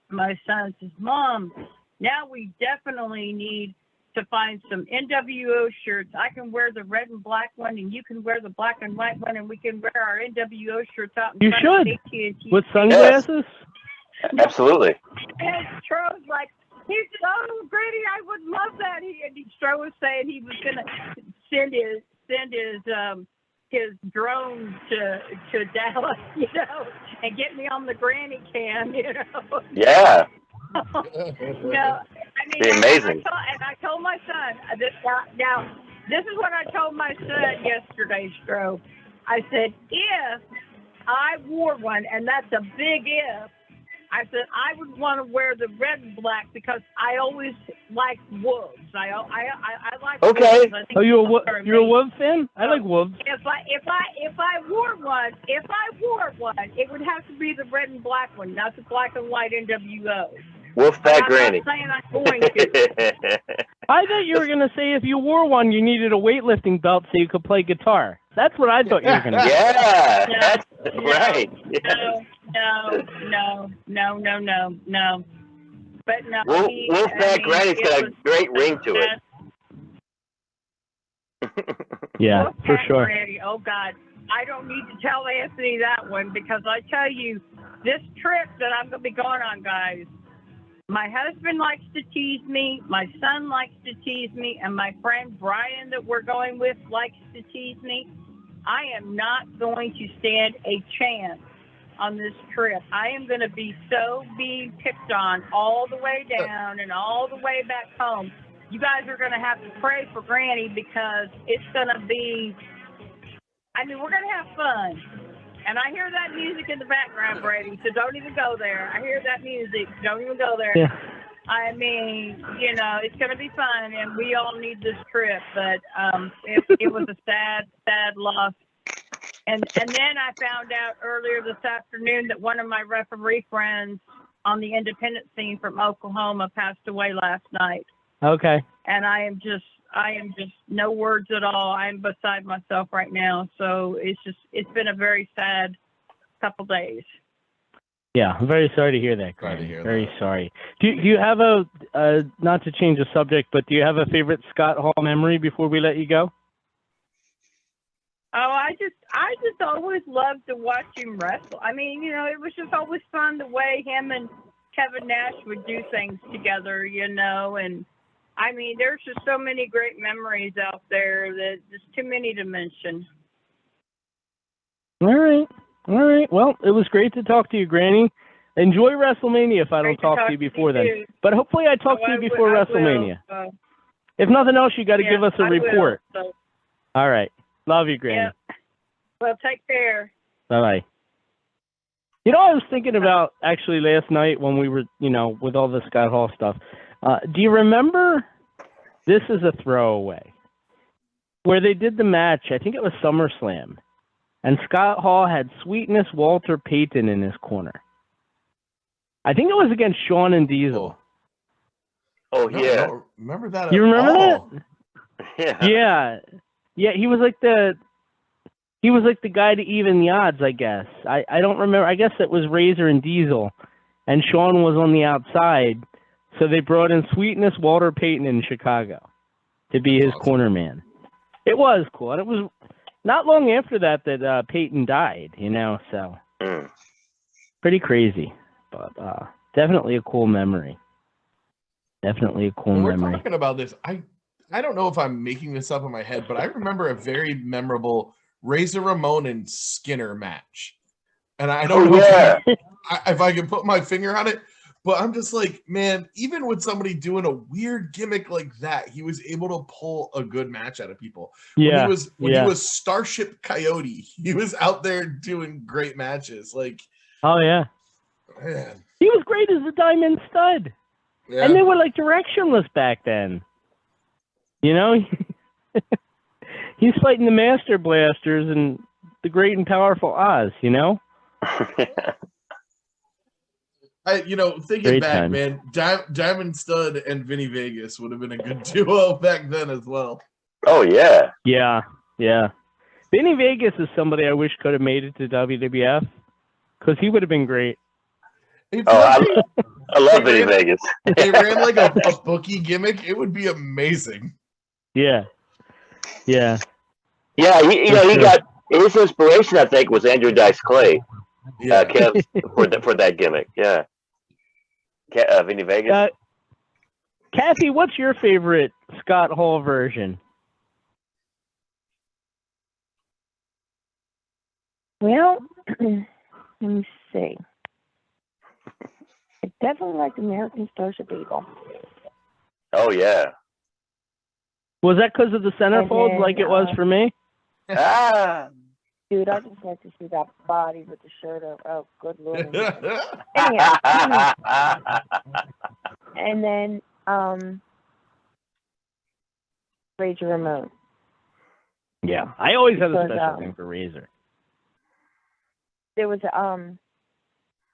my son says, Mom, now we definitely need to find some NWO shirts. I can wear the red and black one, and you can wear the black and white one, and we can wear our NWO shirts out in you front should. of AT&T. With sunglasses? Yes. Absolutely. And Stro's like, he said, oh, Brady, I would love that. Stro was saying he was going to send his drone to Dallas, you know, and get me on the granny cam, you know. Yeah. No, I mean, Be amazing. I told my son, this is what I told my son yesterday, Stro. I said, if I wore one, and that's a big if, I said, I would want to wear the red and black because I always like wolves. I like okay. wolves. I think You're a wolf fan? I like wolves. If I wore one, it would have to be the red and black one, not the black and white NWO. Wolfpack Granny. I'm not saying I'm going to. I thought you were going to say if you wore one, you needed a weightlifting belt so you could play guitar. That's what I thought you were going to say. Yeah, No, that's right. No. But no. Wolfpack Granny's got a great ring to it. Yeah, Wolfpack for sure. Granny, oh, God. I don't need to tell Anthony that one because I tell you, this trip that I'm going to be going on, guys, my husband likes to tease me, my son likes to tease me, and my friend Brian that we're going with likes to tease me. I am not going to stand a chance on this trip. I am going to be being picked on all the way down and all the way back home. You guys are going to have to pray for Granny because it's going to be, I mean, we're going to have fun. And I hear that music in the background, Brady, so don't even go there. I hear that music. Don't even go there. Yeah. I mean, you know, it's going to be fun, and we all need this trip. But it was a sad loss. And then I found out earlier this afternoon that one of my referee friends on the independent scene from Oklahoma passed away last night. Okay. And I am just no words at all. I'm beside myself right now. So it's been a very sad couple days. Yeah, I'm very sorry to hear that, Glad to Granny. hear Very that. sorry. Do you have not to change the subject, but do you have a favorite Scott Hall memory before we let you go? Oh, I just always loved to watch him wrestle. I mean, you know, it was just always fun the way him and Kevin Nash would do things together, you know, and I mean, there's just so many great memories out there that there's too many to mention. All right. Well, it was great to talk to you, Granny. Enjoy WrestleMania if I don't talk to you before then. Too. But hopefully I talk to you before WrestleMania. If nothing else, you got to give us a report. So. All right. Love you, Granny. Yeah. Well, take care. Bye-bye. You know, I was thinking about actually last night when we were, you know, with all the Scott Hall stuff. Do you remember, this is a throwaway, where they did the match, I think it was SummerSlam, and Scott Hall had Sweetness Walter Payton in his corner. I think it was against Shawn and Diesel. Oh, No, yeah. I don't remember that You at remember all. that? Yeah. Yeah, he was like the he was like the guy to even the odds, I guess. I don't remember. I guess it was Razor and Diesel, and Shawn was on the outside. So they brought in Sweetness Walter Payton in Chicago to be his corner man. It was cool. And it was not long after that Payton died, you know, so pretty crazy. But definitely a cool memory. Definitely a cool memory. We're talking about this. I don't know if I'm making this up in my head, but I remember a very memorable Razor Ramon and Skinner match. And I don't know if I can put my finger on it, but I'm just like, man, even with somebody doing a weird gimmick like that, he was able to pull a good match out of people. Yeah. When he was Starship Coyote, he was out there doing great matches. Like, oh yeah. Man. He was great as the Diamond Stud. Yeah. And they were like directionless back then. You know? He's fighting the Master Blasters and the Great and Powerful Oz, you know? Thinking Great back, time. man, Diamond Stud and Vinny Vegas would have been a good duo back then as well. Oh, yeah. Yeah. Vinny Vegas is somebody I wish could have made it to WWF because he would have been great. I love Vinny Vegas. They ran like a bookie gimmick. It would be amazing. Yeah. He got his inspiration, I think, was Andrew Dice Clay. Yeah. Kev for that gimmick. Yeah. Vinny Vegas. Kathy, what's your favorite Scott Hall version? Well, let me see. I definitely like American Starship Eagle. Oh yeah. Was that because of the centerfold, like it was for me? Dude, I just like to see that body with the shirt up. Oh, good Lord. And then, Razor Ramon. Yeah, I always had a special thing for Razor. There was,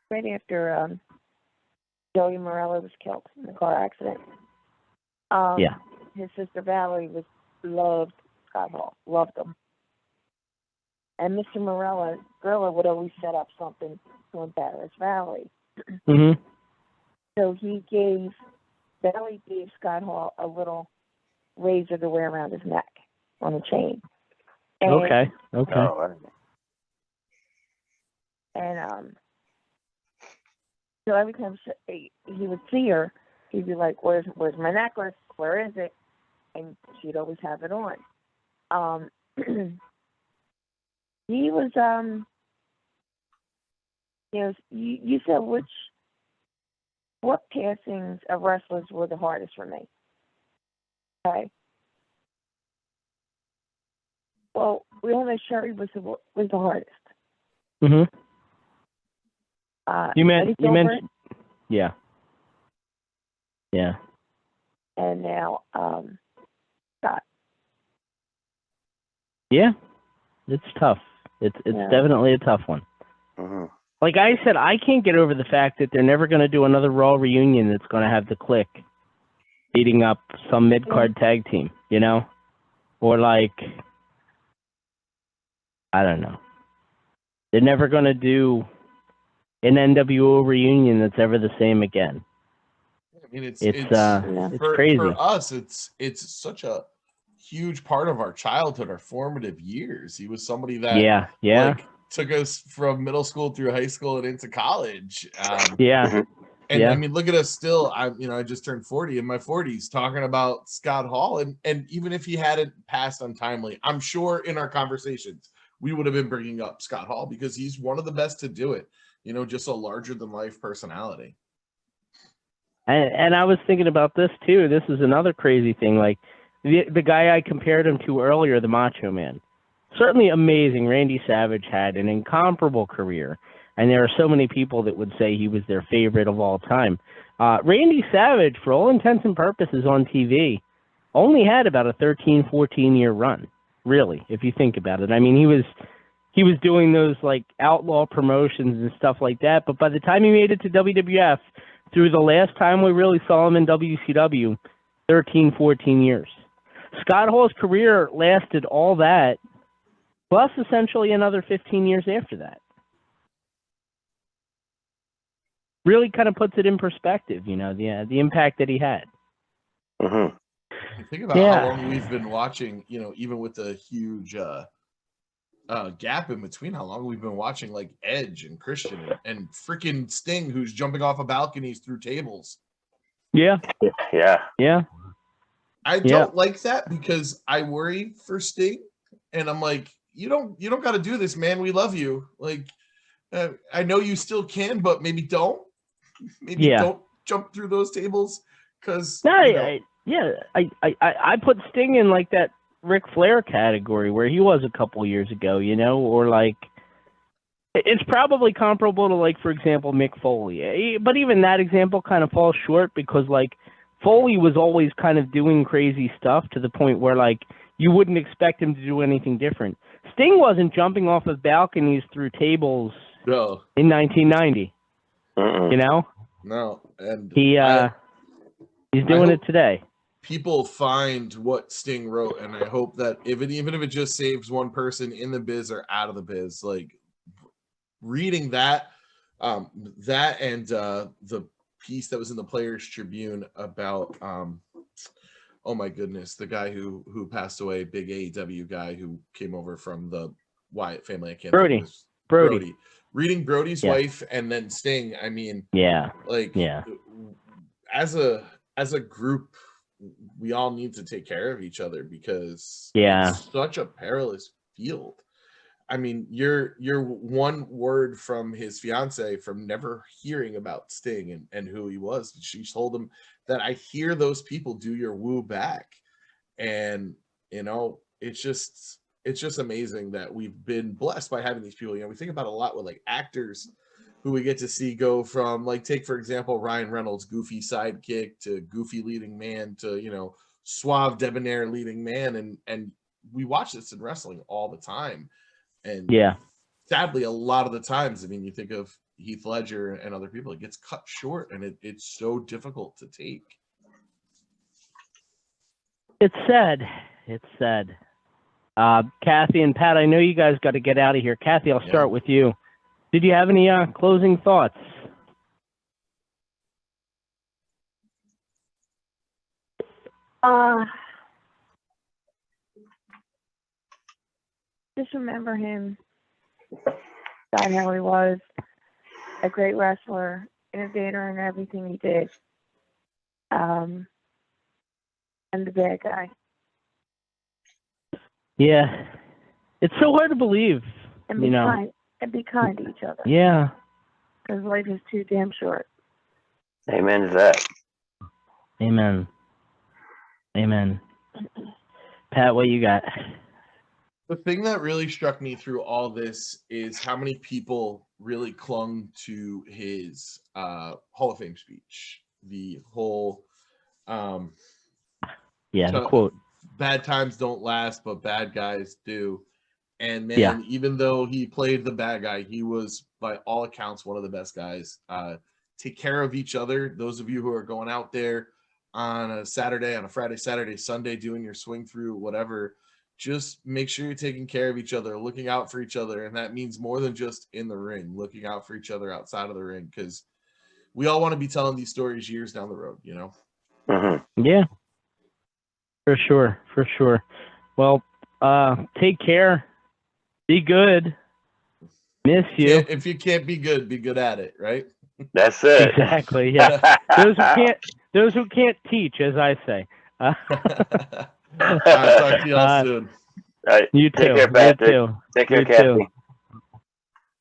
right after Joey Morello was killed in the car accident. His sister Valerie loved Scott Hall, loved him. And Mr. Morella would always set up something to embarrass Valerie. Mm-hmm. So Valerie gave Scott Hall a little razor to wear around his neck on a chain. And, okay. And so every time he would see her, he'd be like, "Where's my necklace? Where is it?" And she'd always have it on. He was, you said what passings of wrestlers were the hardest for me? Okay. Well, we all know Sherry was the hardest. Mm-hmm. You mentioned, yeah. And now, Scott. Yeah, it's tough. It's definitely a tough one. Mm-hmm. Like I said, I can't get over the fact that they're never going to do another Raw reunion that's going to have the Click beating up some mid-card tag team, you know? Or like, I don't know. They're never going to do an NWO reunion that's ever the same again. I mean, it's crazy. For us, it's such a huge part of our childhood, our formative years. He was somebody that like, took us from middle school through high school and into college. And I mean, look at us still. I just turned 40 in my 40s talking about Scott Hall, and even if he hadn't passed untimely, I'm sure in our conversations we would have been bringing up Scott Hall because he's one of the best to do it. Just a larger than life personality. And I was thinking about this too. This is another crazy thing. Like the guy I compared him to earlier, the Macho Man, certainly amazing. Randy Savage had an incomparable career, and there are so many people that would say he was their favorite of all time. Randy Savage, for all intents and purposes on TV, only had about a 13, 14-year run, really, if you think about it. I mean, he was doing those like outlaw promotions and stuff like that, but by the time he made it to WWF, through the last time we really saw him in WCW, 13, 14 years. Scott Hall's career lasted all that, plus essentially another 15 years after that. Really kind of puts it in perspective, the impact that he had. Mm-hmm. Think about how long we've been watching, even with the huge gap in between, how long we've been watching like Edge and Christian and freaking Sting, who's jumping off of balconies through tables. Yeah. I don't like that because I worry for Sting, and I'm like, you don't got to do this, man. We love you. Like, I know you still can, but maybe don't. Maybe don't jump through those tables because. I put Sting in like that Ric Flair category where he was a couple years ago, or like it's probably comparable to, like, for example, Mick Foley. But even that example kind of falls short because, like, Foley was always kind of doing crazy stuff to the point where, like, you wouldn't expect him to do anything different. Sting wasn't jumping off of balconies through tables in 1990. No, and he's doing it today. People find what Sting wrote, and I hope that even if it just saves one person in the biz or out of the biz, like reading that and the piece that was in the Players Tribune about oh my goodness, the guy who passed away, big AEW guy who came over from the Wyatt family. I can't think of Brody. Reading Brody's wife and then Sting, I mean, as a group, we all need to take care of each other because it's such a perilous field. I mean, you're one word from his fiance from never hearing about Sting and who he was. She told him that I hear those people do your woo back. And, it's just amazing that we've been blessed by having these people. We think about a lot with like actors who we get to see go from, like, take for example Ryan Reynolds, goofy sidekick, to goofy leading man, to suave debonair leading man, and we watch this in wrestling all the time. And sadly, a lot of the times, I mean, you think of Heath Ledger and other people, it gets cut short, and it's so difficult to take. It's sad. Kathy and Pat, I know you guys got to get out of here. Kathy, I'll start with you. Did you have any closing thoughts? Just remember him, God, how he was a great wrestler, innovator in everything he did, and the bad guy. Yeah, it's so hard to believe. And be kind. And be kind to each other. Yeah. Because life is too damn short. Amen to that. Amen. Pat, what you got? The thing that really struck me through all this is how many people really clung to his Hall of Fame speech. The whole the quote. Bad times don't last, but bad guys do. And man, even though he played the bad guy, he was by all accounts one of the best guys. Take care of each other. Those of you who are going out there on a Saturday, on a Friday, Saturday, Sunday, doing your swing through, whatever, just make sure you're taking care of each other, looking out for each other. And that means more than just in the ring, looking out for each other outside of the ring, because we all want to be telling these stories years down the road, Mm-hmm. Yeah, for sure. Well, take care. Be good. Miss you. If you can't be good at it, right? That's it. Exactly. Yeah. those who can't teach, as I say. I'll talk to y'all soon. All right. You too. Take care, Pat. Take care, Kathy. Too.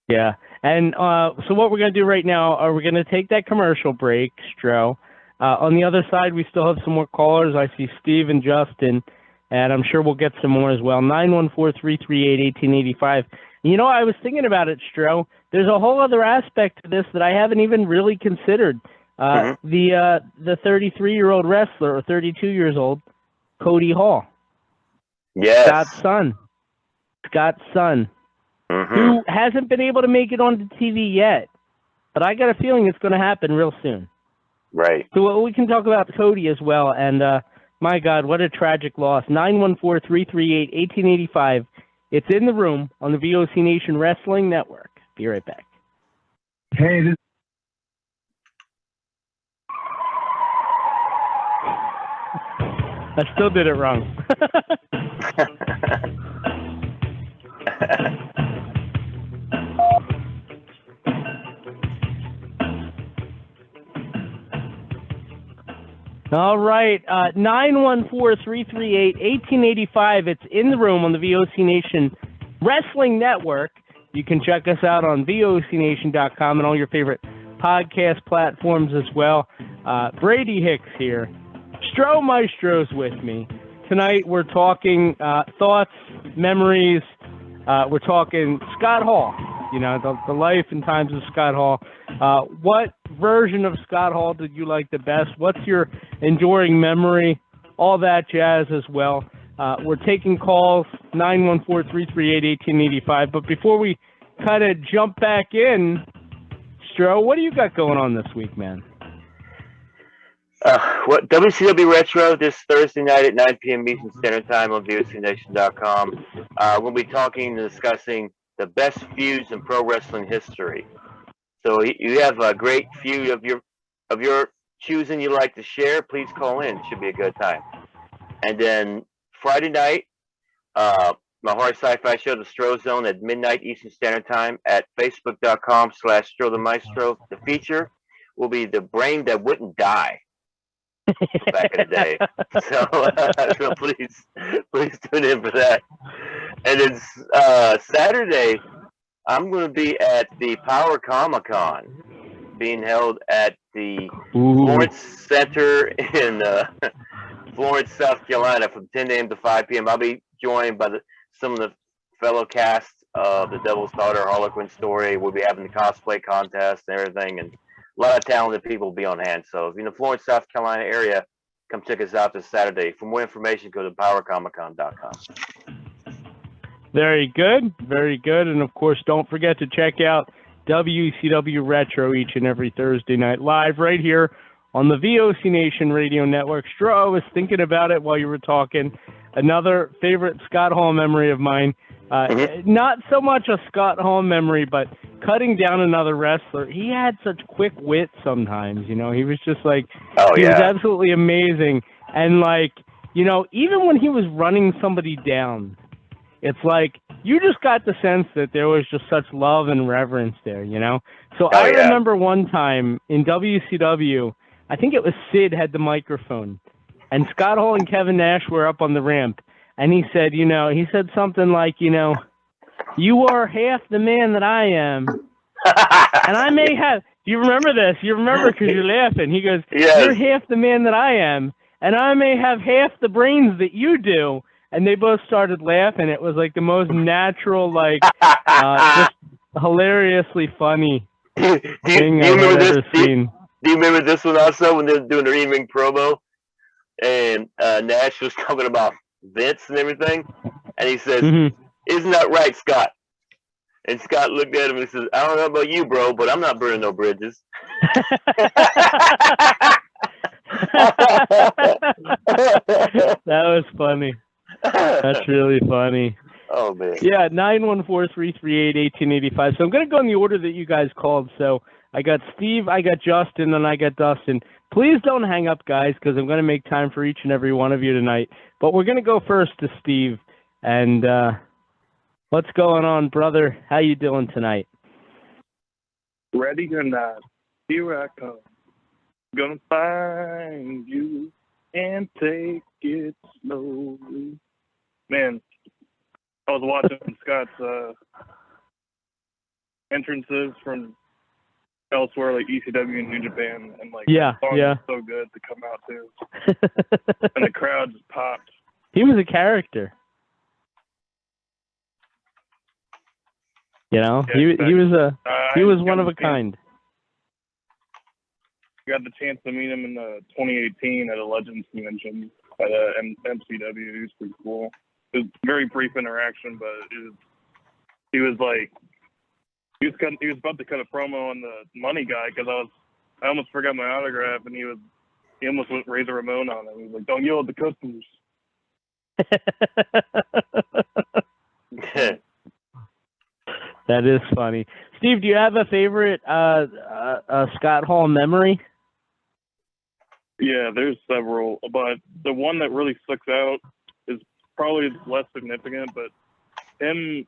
Yeah. And so what we're going to do right now, we're going to take that commercial break, Stro. On the other side, we still have some more callers. I see Steve and Justin. And I'm sure we'll get some more as well. 914-338-1885. I was thinking about it, Stro. There's a whole other aspect to this that I haven't even really considered. The 33-year-old wrestler, or 32 years old, Cody Hall. Yes. Scott's son, who hasn't been able to make it onto TV yet. But I got a feeling it's going to happen real soon. Right. So we can talk about Cody as well. And my God, what a tragic loss. 914-338-1885 It's In the Room on the VOC Nation Wrestling Network. Be right back. Hey, I still did it wrong. All right, 914-338-1885. It's In the Room on the VOC Nation Wrestling Network. You can check us out on VOCNation.com and all your favorite podcast platforms as well. Brady Hicks here. Maestro's with me. Tonight we're talking thoughts, memories. We're talking Scott Hall, you know, the life and times of Scott Hall. What version of Scott Hall did you like the best? What's your enduring memory? All that jazz as well. We're taking calls, 914-338-1885. But before we kind of jump back in, Stro, what do you got going on this week, man? What WCW Retro this Thursday night at 9 p.m. Eastern Standard Time on VOCNation.com. We'll be talking and discussing the best feuds in pro wrestling history. So you have a great feud of your choosing you like to share. Please call in. It should be a good time. And then Friday night, my Hard Sci-Fi show, The Stro Zone, at midnight Eastern Standard Time at Facebook.com/Stro the Maestro. The feature will be The Brain That Wouldn't Die. Back in the day. So please tune in for that. And it's Saturday, I'm going to be at the Power Comic-Con being held at the Florence Center in Florence, South Carolina from 10 a.m. to 5 p.m. I'll be joined by some of the fellow cast of The Devil's Daughter, Harlequin Story. We'll be having the cosplay contest and everything, and a lot of talented people will be on hand. So if you're in the Florence, South Carolina area, come check us out this Saturday. For more information, go to powercomiccon.com. Very good, very good. And, of course, don't forget to check out WCW Retro each and every Thursday night live right here on the VOC Nation Radio Network. Stro, I was thinking about it while you were talking. Another favorite Scott Hall memory of mine. Not so much a Scott Hall memory, but cutting down another wrestler. He had such quick wit sometimes, you know. He was just like, he was absolutely amazing. And, like, you know, even when he was running somebody down, it's like you just got the sense that there was just such love and reverence there, you know. So I remember one time in WCW, I think it was Sid had the microphone, and Scott Hall and Kevin Nash were up on the ramp, and he said, you know, he said something like, you know, you are half the man that I am, and I may have. Do you remember this? You remember because you're laughing. He goes, you're half the man that I am, and I may have half the brains that you do. And they both started laughing. It was like the most natural, like, just hilariously funny thing I've ever seen. Do you remember this one also when they were doing their evening promo? And Nash was talking about Vince and everything. And he says, isn't that right, Scott? And Scott looked at him and says, I don't know about you, bro, but I'm not burning no bridges. That was funny. That's really funny. Oh, man. Yeah, 914-338-1885. So I'm going to go in the order that you guys called. So I got Steve, I got Justin, and I got Dustin. Please don't hang up, guys, because I'm going to make time for each and every one of you tonight. But we're going to go first to Steve. And what's going on, brother? How you doing tonight? ready or not, here I come. Gonna find you and take it slowly. Man, I was watching Scott's entrances from elsewhere, like ECW and New Japan, and like the song was so good to come out to, and the crowd just popped. He was a character. You know, he was one of a kind. Got the chance to meet him in 2018 at a Legends convention at MCW. He was pretty cool. It was a very brief interaction, but he was about to cut a promo on the Money Guy because I almost forgot my autograph, and he almost went Razor Ramon on him. He was like, "Don't yell at the customers." That is funny. Steve, do you have a favorite Scott Hall memory? Yeah, there's several, but the one that really sticks out is probably less significant, but him,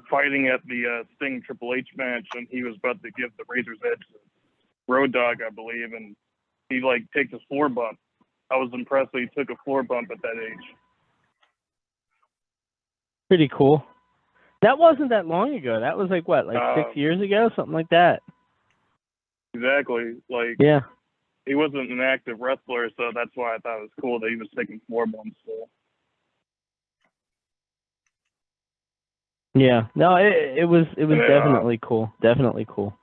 fighting at the Sting Triple H match, and he was about to give the Razor's Edge to Road Dogg, I believe, and he takes a floor bump. I was impressed that he took a floor bump at that age. Pretty cool. That wasn't that long ago. That was 6 years ago, something like that. Exactly. Yeah. He wasn't an active wrestler, so that's why I thought it was cool that he was taking floor bumps. So. Yeah. No, it was definitely cool. Definitely cool.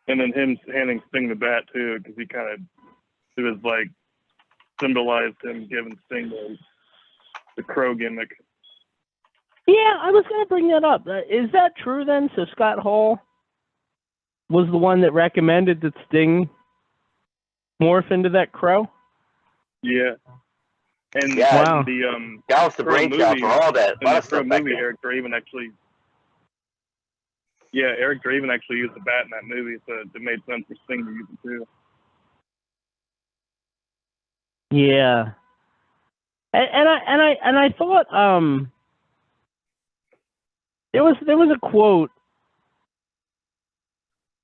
And then him handing Sting the bat too, because it was symbolized him giving Sting the crow gimmick. Yeah, I was going to bring that up. Is that true then? So Scott Hall was the one that recommended that Sting morph into that crow? Yeah. And wow. That was the brainchild for all that. In the crow movie, Eric Draven actually used the bat in that movie, so it made sense for Sting to use it too. Yeah. And I thought there was a quote.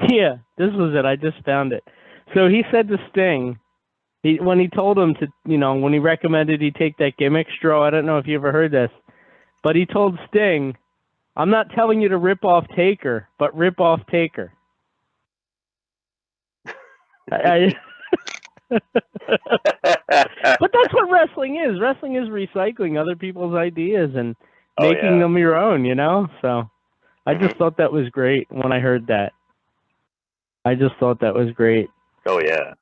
Yeah, this was it. I just found it. So he said to Sting, when he told him to, when he recommended he take that gimmick, Stro, I don't know if you ever heard this, but he told Sting, "I'm not telling you to rip off Taker, but rip off Taker." But that's what wrestling is. Wrestling is recycling other people's ideas and making them your own, So I just thought that was great when I heard that. I just thought that was great. Oh, yeah.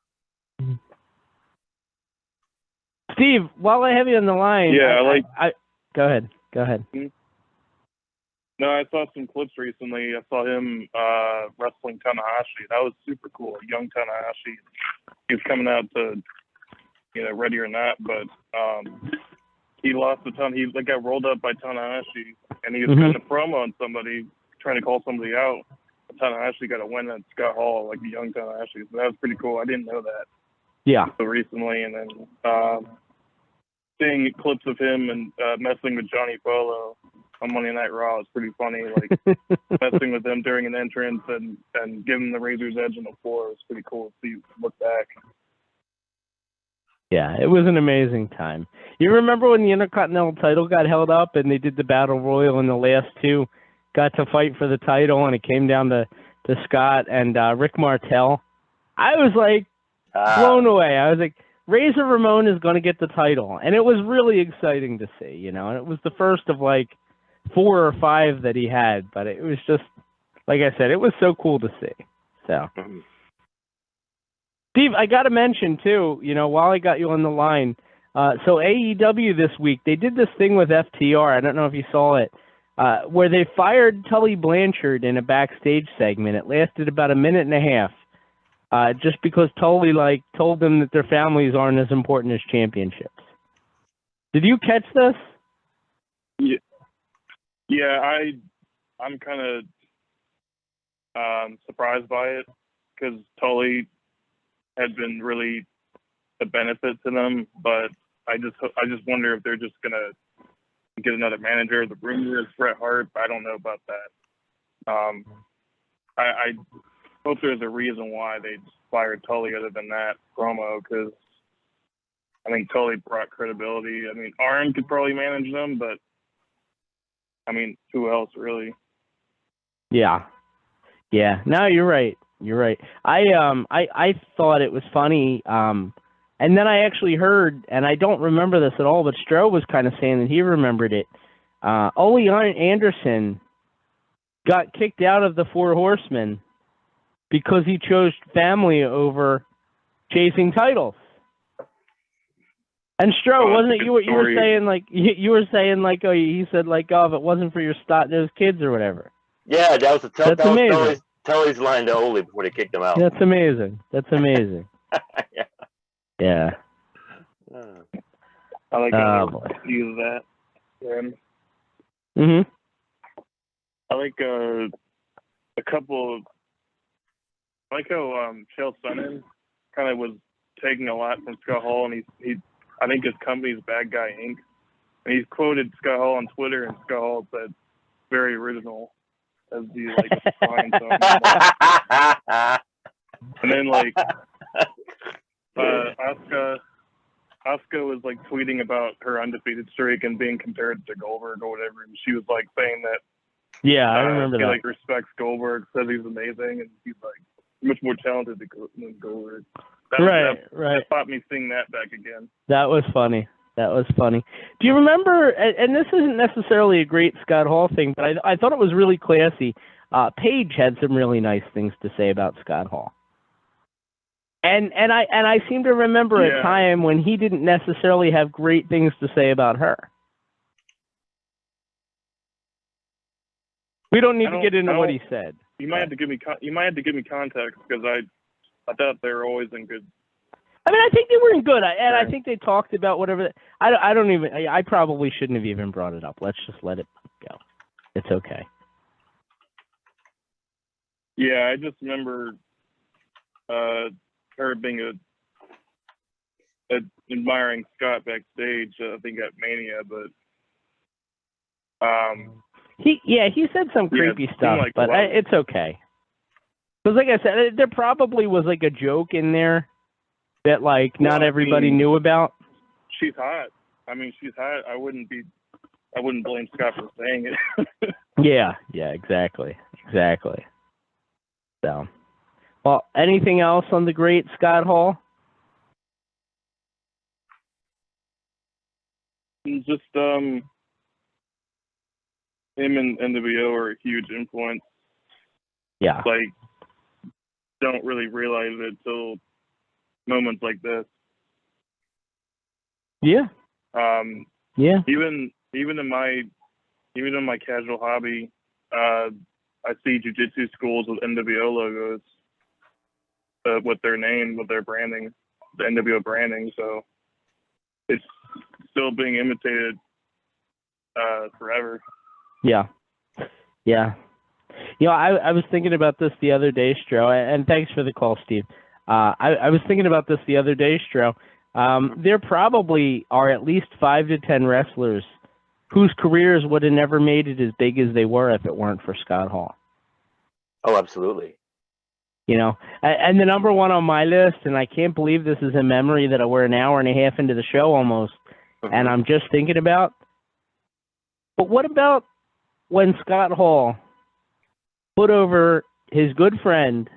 Steve, while I have you on the line, go ahead. No, I saw some clips recently. I saw him wrestling Tanahashi. That was super cool. Young Tanahashi. He was coming out to, Ready or Not, but he lost a ton. He got rolled up by Tanahashi, and he was cutting a promo on somebody, trying to call somebody out. Tanahashi got a win at Scott Hall, like a young Tanahashi. So that was pretty cool. I didn't know that. Yeah. So recently, and then seeing clips of him and messing with Johnny Polo on Monday Night Raw is pretty funny. Messing with him during an entrance and giving the Razor's Edge on the floor was pretty cool to see. Look back. Yeah, it was an amazing time. You remember when the Intercontinental title got held up and they did the Battle Royal and the last two got to fight for the title and it came down to Scott and Rick Martel? I was blown away. I was like, Razor Ramon is going to get the title. And it was really exciting to see, And it was the first of 4 or 5 that he had. But it was just, like I said, it was so cool to see. So, Steve, I got to mention, too, while I got you on the line, so AEW this week, they did this thing with FTR. I don't know if you saw it, where they fired Tully Blanchard in a backstage segment. It lasted about a minute and a half. Just because Tully told them that their families aren't as important as championships. Did you catch this? Yeah, I'm kind of surprised by it because Tully had been really a benefit to them, but I just wonder if they're just gonna get another manager. The rumor is Bret Hart. I don't know about that. I hope there's a reason why they fired Tully other than that promo, because I think Tully brought credibility. I mean, Arn could probably manage them, but I mean, who else really? Yeah. No, you're right. I thought it was funny. And then I actually heard, and I don't remember this at all, but Stro was kind of saying that he remembered it. Ole Anderson got kicked out of the Four Horsemen because he chose family over chasing titles. And Stro, wasn't it you were saying he said if it wasn't for your those kids or whatever. Yeah, that was That's amazing. Tully's line to Ole before they kicked him out. That's amazing. Yeah. I like how they use that. And Mm-hmm. I like a couple of, I like how Chael Sonnen kind of was taking a lot from Scott Hall, and he I think his company's Bad Guy Inc. And he's quoted Scott Hall on Twitter, and Scott Hall said, "Very original," as the line. And then Asuka was tweeting about her undefeated streak and being compared to Goldberg or whatever, and she was saying that. Yeah, I remember he, that. respects Goldberg, says he's amazing, and he's much more talented than Goldberg. Right. That popped me seeing that back again. That was funny. Do you remember, and this isn't necessarily a great Scott Hall thing, but I thought it was really classy. Paige had some really nice things to say about Scott Hall. And I seem to remember a time when he didn't necessarily have great things to say about her. We don't need to get into what he said. You might have to give me context, because I thought they were always in good. I mean, I think they were in good, and I think they talked about whatever. I probably shouldn't have even brought it up. Let's just let it go. It's okay. Yeah, I just remember her being admiring Scott backstage. I think at Mania, but he said some creepy stuff, but it's okay. Because like I said, there probably was a joke in there that not everybody knew about. She's hot. I mean, she's hot. I wouldn't blame Scott for saying it. Yeah, exactly. So, well, anything else on the great Scott Hall? Just him and NWO are a huge influence. Yeah. Don't really realize it till moments like this. Yeah. Yeah. Even in my casual hobby, I see jiu-jitsu schools with NWO logos, with their name, with their branding, the NWO branding. So it's still being imitated forever. Yeah. I was thinking about this the other day, Stro, and thanks for the call, Steve. I was thinking about this the other day, Stro. There probably are at least 5 to 10 wrestlers whose careers would have never made it as big as they were if it weren't for Scott Hall. Oh, absolutely. And the number one on my list, and I can't believe this is a memory that we're an hour and a half into the show almost, and I'm just thinking about, but what about when Scott Hall put over his good friend,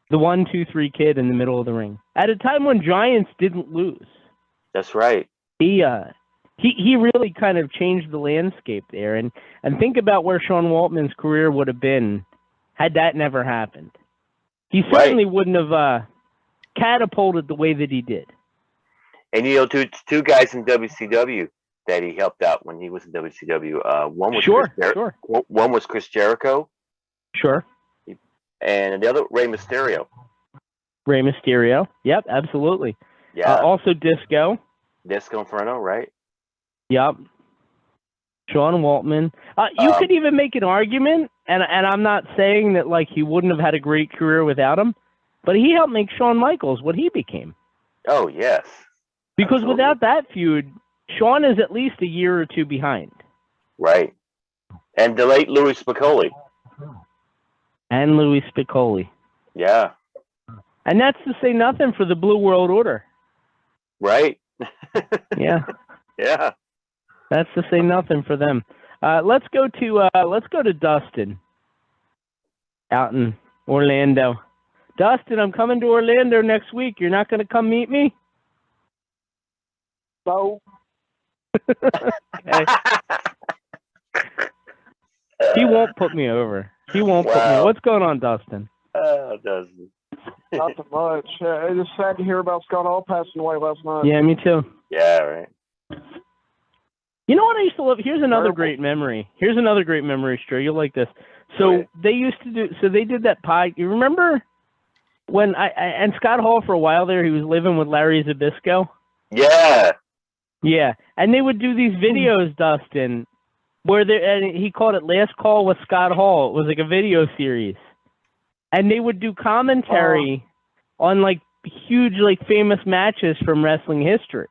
the 1-2-3 Kid, in the middle of the ring at a time when Giants didn't lose? That's right. He really kind of changed the landscape there, and think about where Sean Waltman's career would have been had that never happened. He certainly wouldn't have catapulted the way that he did. And two guys in WCW that he helped out when he was in WCW. One was Chris Jericho. Sure. And the other, Rey Mysterio. Rey Mysterio. Yep, absolutely. Yeah. Also Disco. Disco Inferno, right? Yep. Sean Waltman. You could even make an argument, and I'm not saying that he wouldn't have had a great career without him, but he helped make Shawn Michaels what he became. Oh, yes. Because absolutely. Without that feud, Shawn is at least a year or two behind. Right. And the late Louis Spicolli. And Louis Spicolli. Yeah. And that's to say nothing for the Blue World Order. Right. Yeah. Yeah. That's to say nothing for them. Let's go to Dustin out in Orlando. Dustin, I'm coming to Orlando next week. You're not going to come meet me? No. Okay. He won't put me over. He won't put me. What's going on, Dustin? Dustin. Nothing much. I just sad to hear about Scott Hall passing away last night. Yeah, me too. Yeah, right. You know what I used to love? Here's another great memory. Stro. You'll like this. So they used to do. So they did that pie. You remember when and Scott Hall for a while there? He was living with Larry Zbyszko. Yeah. Yeah, and they would do these videos, Dustin, where and he called it Last Call with Scott Hall. It was like a video series. And they would do commentary on, like, huge, like, famous matches from wrestling history.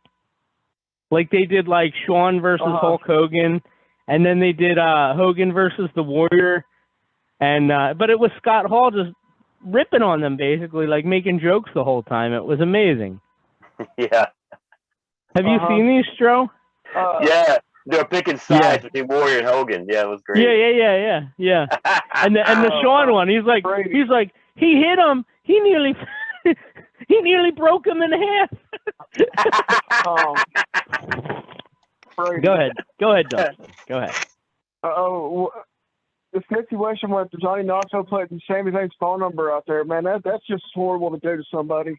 Like, they did, like, Shawn versus Hulk Hogan, and then they did Hogan versus The Warrior. And but it was Scott Hall just ripping on them, basically, like, making jokes the whole time. It was amazing. Yeah. Have you seen these, Stro? Yeah. They're picking sides between Warrior and Hogan. Yeah, it was great. Yeah. And the Shawn one, he's like, he hit him. He nearly broke him in half. Go ahead, Dustin. Go ahead. The situation with Johnny Knoxville putting Sami Zayn's phone number out there, man, that's just horrible to do to somebody.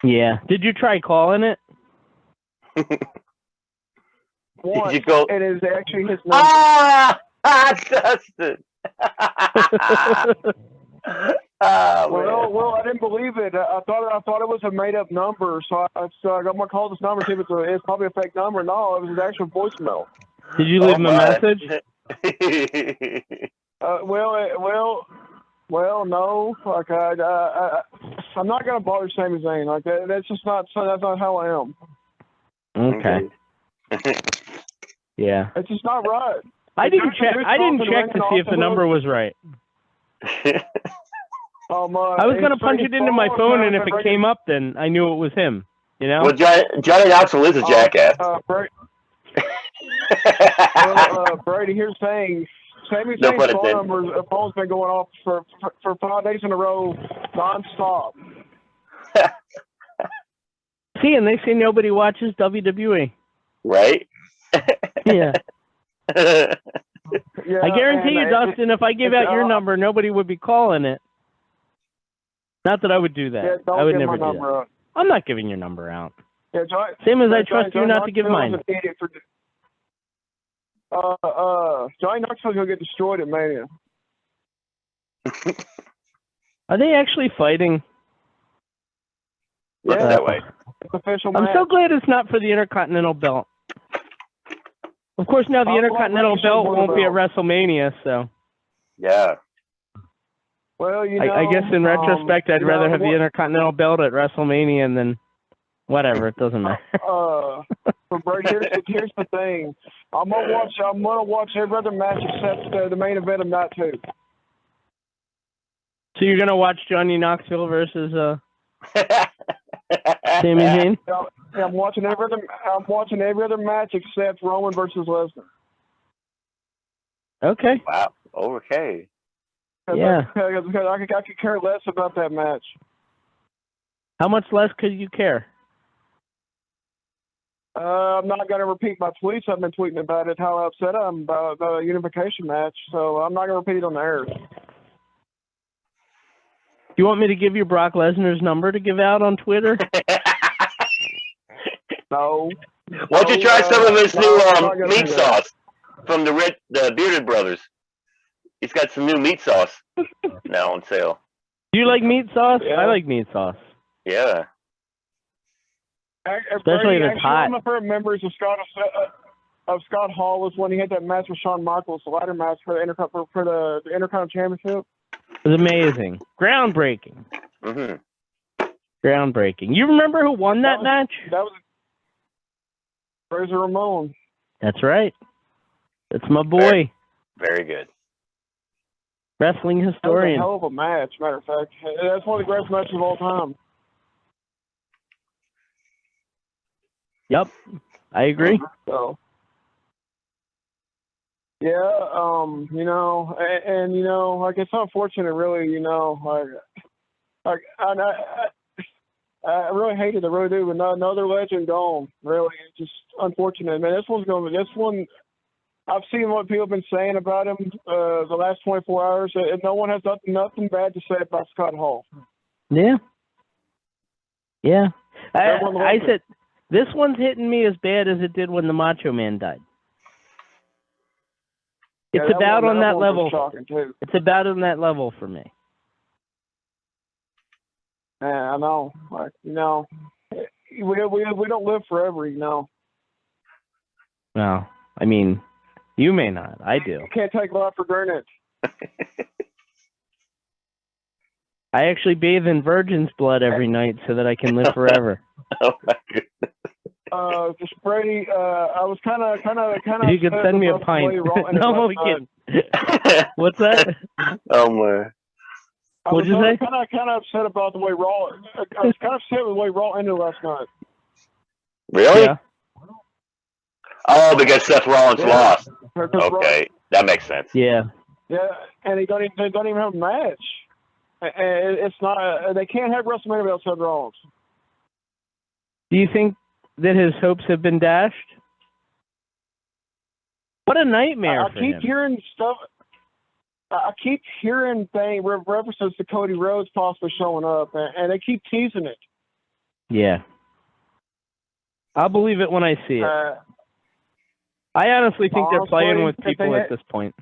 Yeah. Did you try calling it? One, Did you go? it is actually his number. Dustin. Well, I didn't believe it. I thought it was a made up number, so I'm gonna call this number, see if it's probably a fake number. No, it was an actual voicemail. Did you leave him a message? Well, no. Like I'm not gonna bother Sami Zayn. Like that's not how I am. Okay. Yeah. It's just not right. I didn't check to see if the number was right. I was gonna punch it into my phone, and if it came up, then I knew it was him. You know. Well, Johnny Knoxville is a jackass. Brady, here's saying Sami Zayn's phone's been going off for 5 days in a row, nonstop. See, and they say nobody watches WWE. Right? Yeah. Yeah, I guarantee you, Dustin, if I give out your number, nobody would be calling it. Not that I would do that. Yeah, I would never do that. out. I'm not giving your number out. Yeah, Same as I trust you not to give mine. Johnny Knoxville's gonna get destroyed at Mania. Are they actually fighting? Looks that way. It's official I'm match. so glad it's not for the Intercontinental belt. Of course, now the Intercontinental belt won't be at WrestleMania, so. Yeah. Well, I guess in retrospect, I'd rather have the Intercontinental belt at WrestleMania and then whatever. It doesn't matter. But Brady, here's the thing. I'm gonna watch every other match except the main event of night 2. So you're gonna watch Johnny Knoxville versus Sami Zayn? Yeah, I'm watching every other match except Roman versus Lesnar. Okay. Wow. Okay. Yeah. Because I could care less about that match. How much less could you care? I'm not going to repeat my tweets. I've been tweeting about it, how upset I am about the unification match. So I'm not going to repeat it on the air. Do you want me to give you Brock Lesnar's number to give out on Twitter? No. Why don't you try some of his new meat sauce from the Bearded Brothers? He's got some new meat sauce now on sale. Do you like meat sauce? Yeah. I like meat sauce. Yeah. Especially if it's hot. One of my favorite memories of Scott Hall was when he had that match with Shawn Michaels, the ladder match for the Intercontinental Championship. It was amazing. Groundbreaking. Mm-hmm. Groundbreaking. You remember who won that match? That was Razor Ramon. That's right. That's my boy. Very good. Wrestling historian. That was a hell of a match, matter of fact. That's one of the greatest matches of all time. Yep. I agree. So, yeah, and like it's unfortunate, really, I really hate it, I really do, but another legend gone, really. It's just unfortunate, man. This one, I've seen what people have been saying about him the last 24 hours, and no one has nothing bad to say about Scott Hall. Yeah. Yeah. I said, this one's hitting me as bad as it did when the Macho Man died. It's about on that level. It's about on that level for me. Yeah, I know. Like, we don't live forever, you know. Well, I mean, you may not. I do. You can't take life for granted. I actually bathe in virgin's blood every night so that I can live forever. Oh my goodness. Just Brady, I was kind of. You could send me a pint. No, we can't. What's that? Oh my. What'd you say? I was kind of upset about the way Raw. I was kind of upset with the way Raw ended last night. Really? Yeah. Oh, because Seth Rollins lost. Because Okay, that makes sense. Yeah. Yeah, and they don't even have a match. And it's not. They can't have WrestleMania without Seth Rollins. Do you think that his hopes have been dashed? What a nightmare for him. Hearing stuff. I keep hearing references to Cody Rhodes possibly showing up, and they keep teasing it. Yeah. I'll believe it when I see it. I honestly think they're playing with people at this point.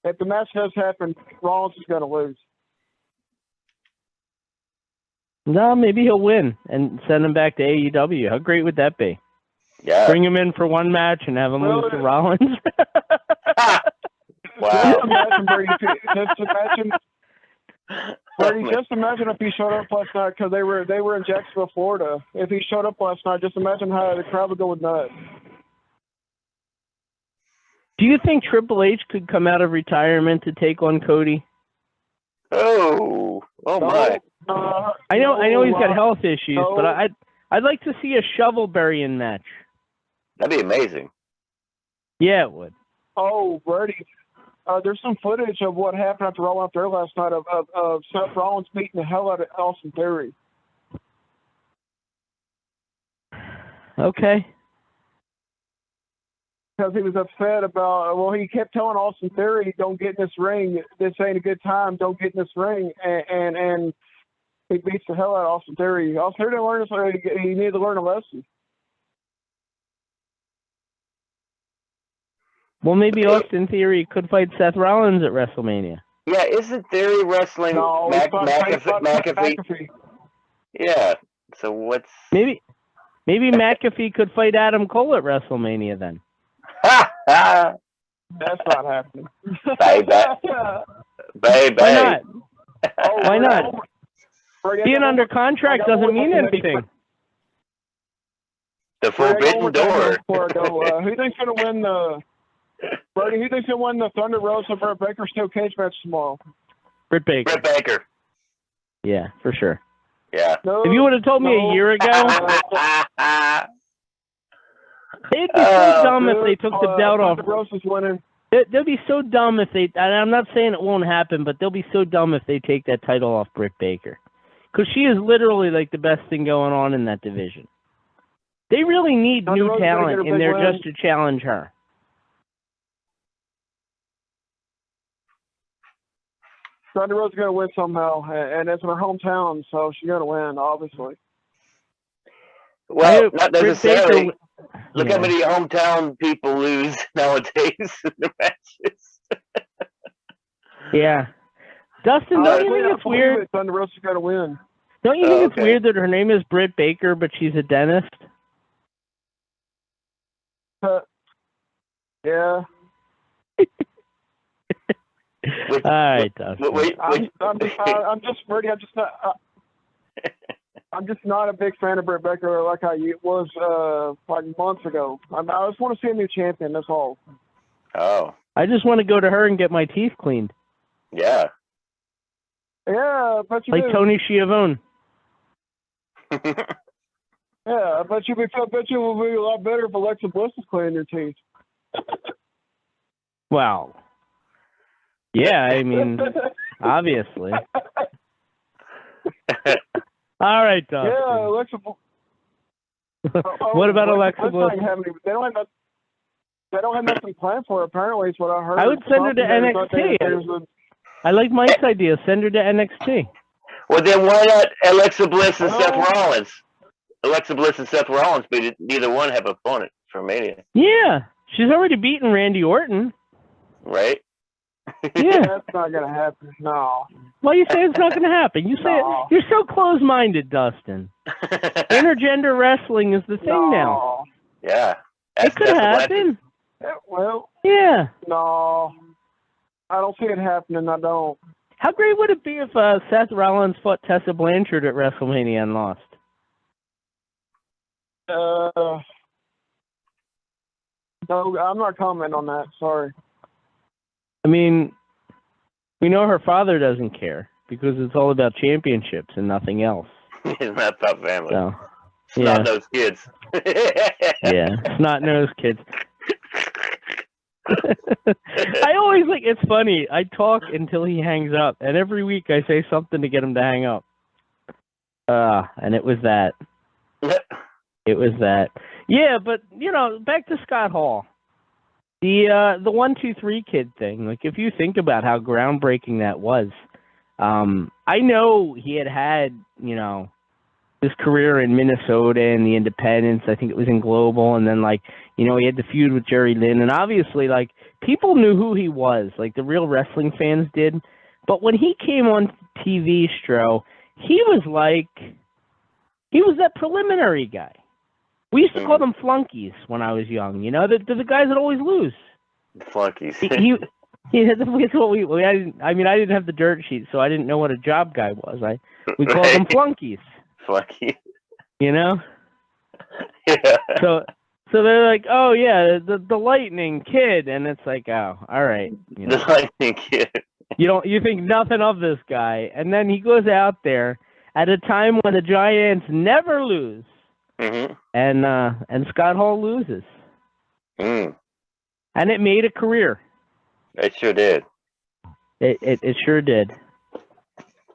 If the match does happen, Rollins is going to lose. No, maybe he'll win and send him back to AEW. How great would that be? Yeah. Bring him in for one match and have him lose to Rollins. Wow. Just imagine if he showed up last night, because they were in Jacksonville, Florida. If he showed up last night, just imagine how the crowd would go nuts. Do you think Triple H could come out of retirement to take on Cody? Oh my. I know he's got health issues, but I'd like to see a shovel burying match. That'd be amazing. Yeah, it would. Oh, Brady. There's some footage of what happened after Raw After last night of Seth Rollins beating the hell out of Austin Theory. Okay. Because he was upset about, he kept telling Austin Theory, don't get in this ring. This ain't a good time. Don't get in this ring. And he beats the hell out of Austin Theory. Austin Theory didn't learn this. He needed to learn a lesson. Well, maybe Austin Theory could fight Seth Rollins at WrestleMania. Yeah, isn't Theory wrestling McAfee? Yeah. So what's... Maybe McAfee could fight Adam Cole at WrestleMania then. That's not happening. Baby. Why not? Oh, why not? Being under contract doesn't mean anything. The forbidden door. Who think's going to win the... Brady, who think's going to win the Thunder Rosa and Britt Baker steel cage match tomorrow? Britt Baker. Yeah, for sure. Yeah. If you would have told me a year ago, they'd be so dumb if they took the belt off. Rosa's winning. They'll be so dumb if they... And I'm not saying it won't happen, but they'll be so dumb if they take that title off Britt Baker. Because she is literally like the best thing going on in that division. They really need new talent in there just to challenge her. Thunder Rosa's going to win somehow, and it's in her hometown, so she's going to win, obviously. Well, not necessarily. Look how many hometown people lose nowadays in the matches. Yeah. Dustin, don't you think it's weird? Thunder Rosa's going to win. Don't you think it's weird that her name is Britt Baker, but she's a dentist? Yeah. All right, Dustin. I'm just not a big fan of Britt Baker like I was like months ago. I just want to see a new champion. That's all. Oh. I just want to go to her and get my teeth cleaned. Yeah. Yeah, but you like Tony Schiavone. Yeah, I bet you will be a lot better if Alexa Bliss is cleaning your teeth. Well. Yeah, I mean, obviously. All right, Dustin. Yeah, Alexa. What about Alexa Bliss? They don't have nothing planned for her. Apparently, is what I heard. I would send her to NXT. I like Mike's idea. Send her to NXT. Well, then why not Alexa Bliss and Seth Rollins? Alexa Bliss and Seth Rollins, but neither one have an opponent for Mania. Yeah, she's already beaten Randy Orton. Right. Yeah. That's not gonna happen. No. Why you say it's not going to happen? You say No. you're so close-minded, Dustin. Intergender wrestling is the thing now. Yeah. It could happen. Yeah, well, Yeah. no. I don't see it happening. I don't. How great would it be if Seth Rollins fought Tessa Blanchard at WrestleMania and lost? No, I'm not commenting on that. Sorry. I mean, we know her father doesn't care because it's all about championships and nothing else. It's not about family. So, It's not those kids. Yeah, snot-nosed kids. I always it's funny. I talk until he hangs up, and every week I say something to get him to hang up. And it was that. It was that. Yeah, but back to Scott Hall. The 1-2-3 kid thing. Like, if you think about how groundbreaking that was, I know he had his career in Minnesota and the Independents. I think it was in Global, and then he had the feud with Jerry Lynn, and obviously people knew who he was, the real wrestling fans did. But when he came on TV, Stro, he was that preliminary guy. We used to call them flunkies when I was young. The guys that always lose. Flunkies. That's what I didn't have the dirt sheet, so I didn't know what a job guy was. We called them flunkies. Flunky. Yeah. So they're like, oh yeah, the Lightning Kid, and it's like, oh, all right. The Lightning Kid. You think nothing of this guy, and then he goes out there at a time when the Giants never lose, and Scott Hall loses, and it made a career. It sure did. It sure did.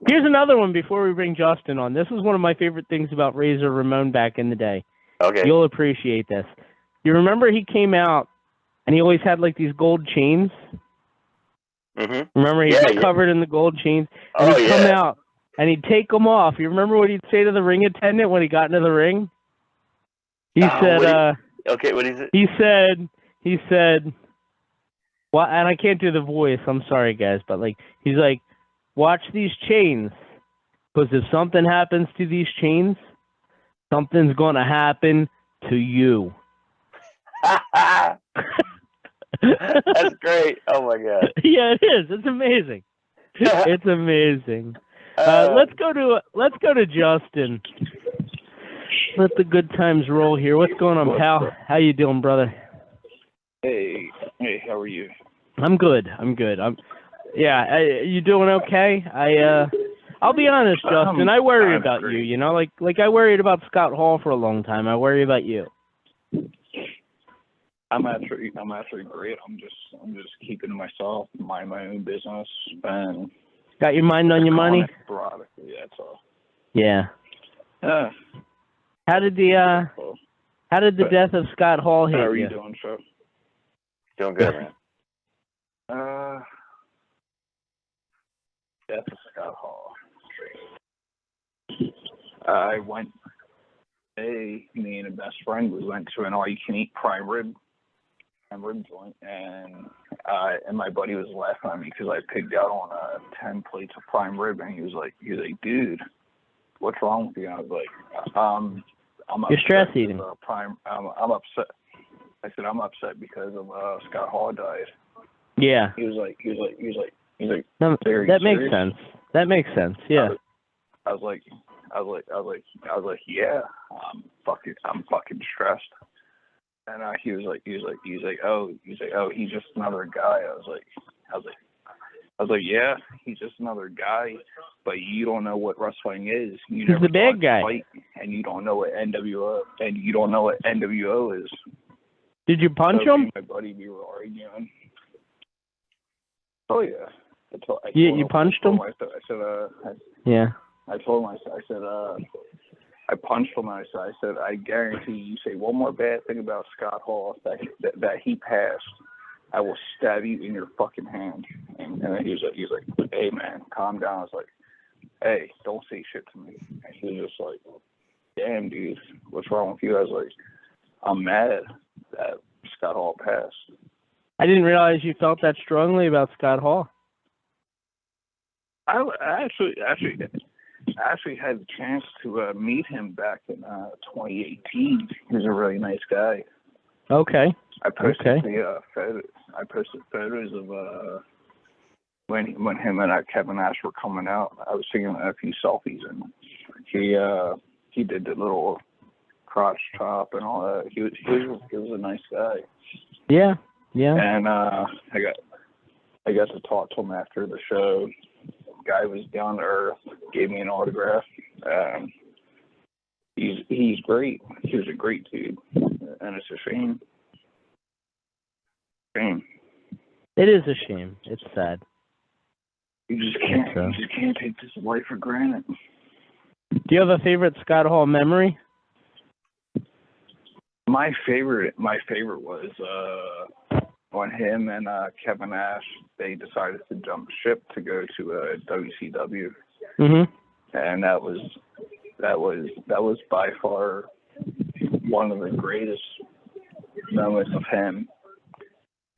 Here's another one before we bring Justin on. This is one of my favorite things about Razor Ramon back in the day. Okay. You'll appreciate this. You remember he came out and he always had these gold chains? Remember he'd be covered in the gold chains? And he'd come out and he'd take them off. You remember what he'd say to the ring attendant when he got into the ring? He said, what is it? He said, well, and I can't do the voice. I'm sorry, guys. But he's like, watch these chains, because if something happens to these chains, something's going to happen to you. That's great. Oh, my God. Yeah, it is. It's amazing. It's amazing. Let's go to Justin. Let the good times roll here. What's going on, pal? How you doing, brother? Hey, how are you? I'm good. You doing okay? I'll be honest, Justin. I worry about you. Like I worried about Scott Hall for a long time. I worry about you. I'm actually great. I'm just keeping to myself, mind my own business, and got your mind on your money. Sporadically, that's all. Yeah. How did the death of Scott Hall hit you? How are you doing, sir? Doing good, man. Death of Scott Hall. Me and a best friend, we went to an all-you-can-eat prime rib joint, and my buddy was laughing at me because I picked out on 10 plates of prime rib, and he was like, dude, what's wrong with you? And I was like, I'm upset. You're stress eating. I'm upset. I said, I'm upset because of Scott Hall died. Yeah. He was like, that makes sense. That makes sense. Yeah. I was like, yeah, I'm fucking stressed. And he was like, oh, he's just another guy. I was like, yeah, he's just another guy, but you don't know what wrestling is. You he's the bad guy, fight, and you don't know what NWO is. Did you punch him? My buddy, we were arguing. Oh yeah. You punched him? I said, yeah. I told him, I punched him, and I said, I guarantee you say one more bad thing about Scott Hall that he passed, I will stab you in your fucking hand. And then he was like, hey man, calm down. I was like, hey, don't say shit to me. And he was just like, damn dude, what's wrong with you? I was like, I'm mad that Scott Hall passed. I didn't realize you felt that strongly about Scott Hall. I actually had the chance to meet him back in 2018. He was a really nice guy. Okay. I posted photos of when him and Kevin Nash were coming out. I was taking a few selfies, and he did the little crotch chop and all that. He was a nice guy. Yeah. Yeah. And I got to talk to him after the show. Guy was down to earth, gave me an autograph. He's great. He was a great dude, and it's a shame. It is a shame. It's sad. You just can't take this life for granted. Do you have a favorite Scott Hall memory? My favorite was when him and Kevin Nash, they decided to jump ship to go to WCW. And that was by far one of the greatest moments of him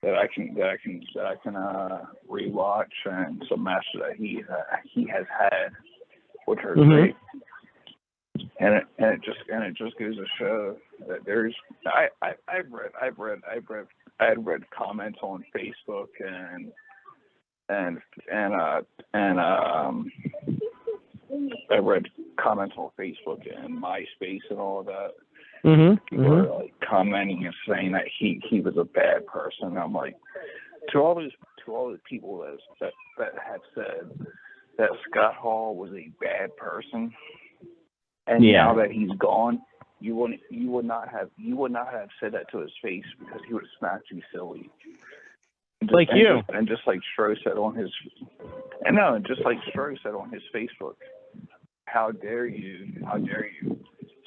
that I can rewatch, and some matches that he has had, which are great. And it just goes to show that there's I've read comments on Facebook and I read comments on Facebook and MySpace and all of that. People are like commenting and saying that he was a bad person. And I'm like, to all the people that have said that Scott Hall was a bad person, and now that he's gone, you would not have said that to his face, because he would have smacked you silly. Just like Stro said on his, Facebook, how dare you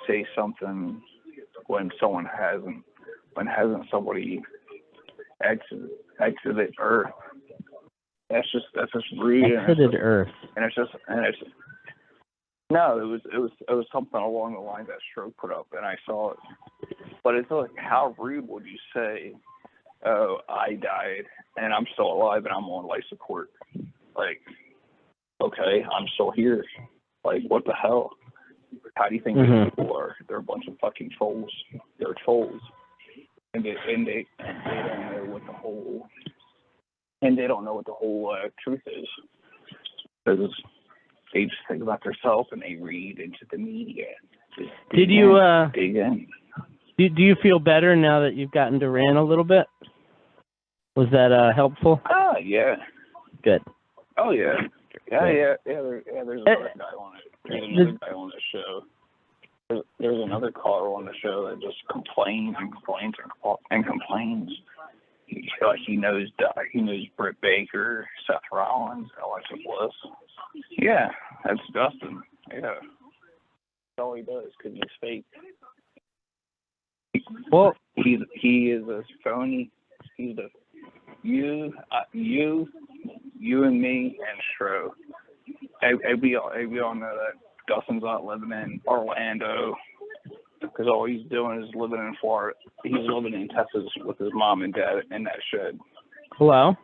say something when somebody exited Earth. That's just rude. Exited Earth. No, it was something along the line that Stroke put up, and I saw it. But it's like, how rude would you say, "Oh, I died and I'm still alive and I'm on life support"? Like, okay, I'm still here. Like, what the hell? How do you think these people are? They're a bunch of fucking trolls. They're trolls, and they don't know what the whole truth is, because they just think about themselves and they read into the media. Do you feel better now that you've gotten to rant a little bit? Was that helpful? Yeah. Good. Oh yeah. Yeah. There's another guy on it. There's another guy on the show. There's another caller on the show that just complains and complains. He knows Britt Baker, Seth Rollins, Alexa Bliss. Yeah, that's Dustin. Yeah, that's all he does, because he's fake. Well, he is a phony. He's you and me and Stro. We all know that Dustin's not living in Orlando, because all he's doing is living in Florida. He's living in Texas with his mom and dad in that shed. Hello?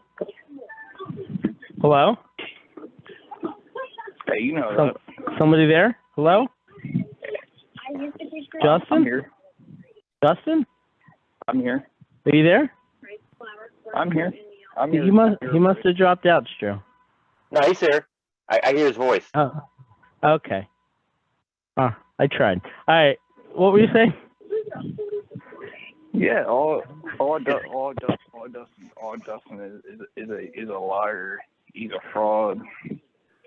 Hey, you know that. Somebody there? Hello? Justin? I'm here. Justin? I'm here. Are you there? I'm here. He must have dropped out, Stro. No, he's here. I hear his voice. Oh, okay. I tried. All right. What were you saying? Yeah, all Dustin is a liar. He's a fraud,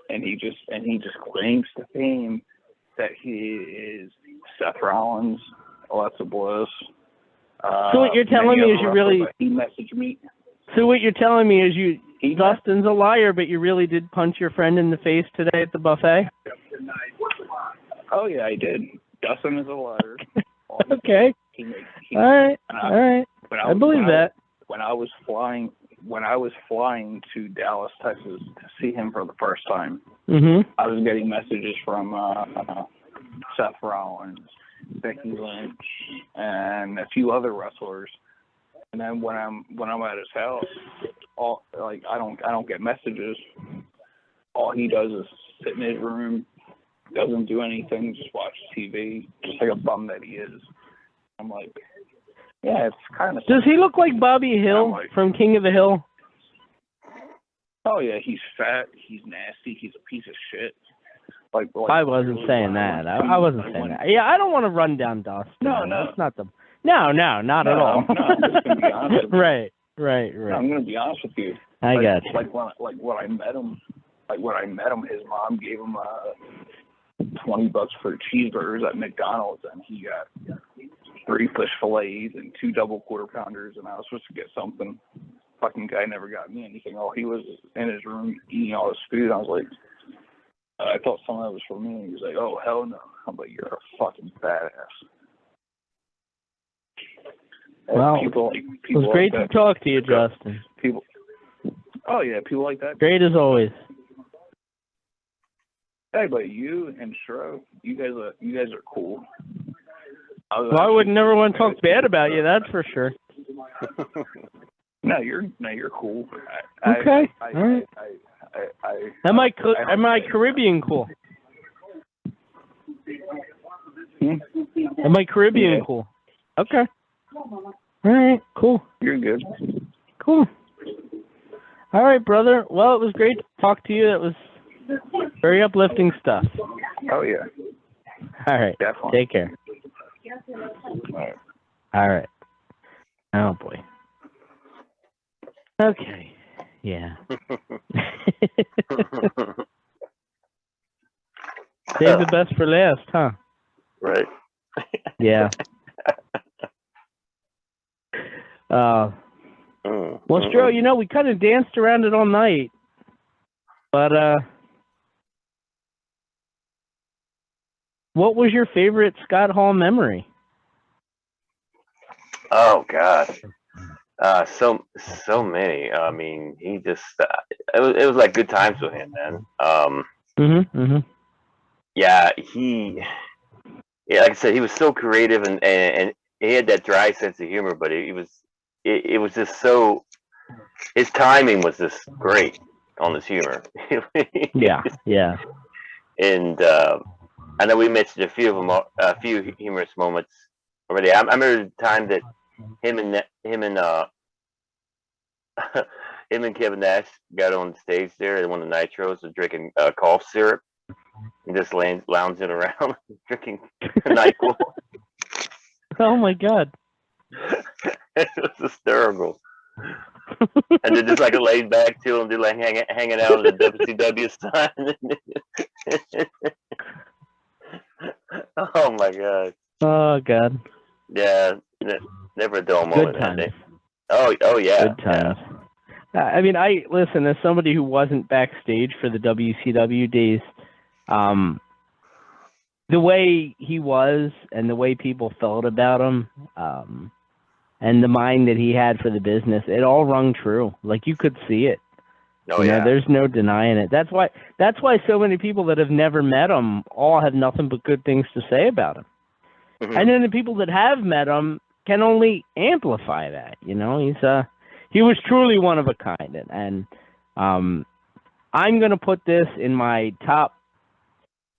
and he just claims to fame that he is Seth Rollins, Alexa Bliss. So what you're telling me is you really... He messaged me. So what you're telling me is Dustin's a liar, but you really did punch your friend in the face today at the buffet? Oh yeah, I did. Dustin is a liar. Okay. All right. I believe that. When I was flying to Dallas, Texas to see him for the first time, I was getting messages from Seth Rollins, Becky Lynch, and a few other wrestlers And then when I'm at his house, I don't get messages. All he does is sit in his room, doesn't do anything, just watch TV, just like a bum that he is. I'm like, yeah, it's kind of. Does he look like Bobby Hill from King of the Hill? Oh yeah, he's fat, he's nasty, he's a piece of shit. I wasn't saying that. I wasn't saying that. Yeah, I don't want to run down Dustin. No, that's not the. No, not at all. No, I'm just gonna be honest with you. Right. No, I'm gonna be honest with you. I got you. When I met him, his mom gave him $20 for cheeseburgers at McDonald's, and he got 3 fish fillets and 2 double quarter pounders, and I was supposed to get something. Fucking guy never got me anything. Oh, he was in his room eating all his food. I was like, I thought some of that was for me. He was like, oh, hell no. I'm like, you're a fucking badass. Well, it was great to talk to you, Justin. Oh yeah, people like that. Great as always. Hey, but you and Shro, you guys are cool. I would never want to talk bad about you. That's for sure. No, you're cool. Okay. All right. Am I Caribbean cool? Am I Caribbean cool? Okay. All right. Cool. You're good. Cool. All right, brother. Well, it was great to talk to you. That was very uplifting stuff. Oh yeah. All right. Definitely. Take care. All right. Oh boy. Okay. Yeah. Save the best for last, huh? Right. Yeah. Well, Stro, we kind of danced around it all night, but what was your favorite Scott Hall memory? Oh God. So many. I mean, he just it was like good times with him, man. Yeah, like I said, he was so creative and he had that dry sense of humor, but it was just so, his timing was just great on his humor. Yeah. And I know we mentioned a few humorous moments already. I remember the time that him and Kevin Nash got on stage there at one of the Nitros was drinking cough syrup and just lounging around drinking NyQuil. Oh my God. It was hysterical. And then just like laid back to him, just like hanging out at the WCW sign. Oh my God. Oh God. Yeah, never a dull moment. Good times. Oh yeah. Good times. Yeah. I mean, listen, as somebody who wasn't backstage for the WCW days, the way he was and the way people felt about him, and the mind that he had for the business, it all rung true. Like you could see it. Oh yeah. There's no denying it. That's why so many people that have never met him all have nothing but good things to say about him. Mm-hmm. And then the people that have met him can only amplify that. He was truly one of a kind, and I'm going to put this in my top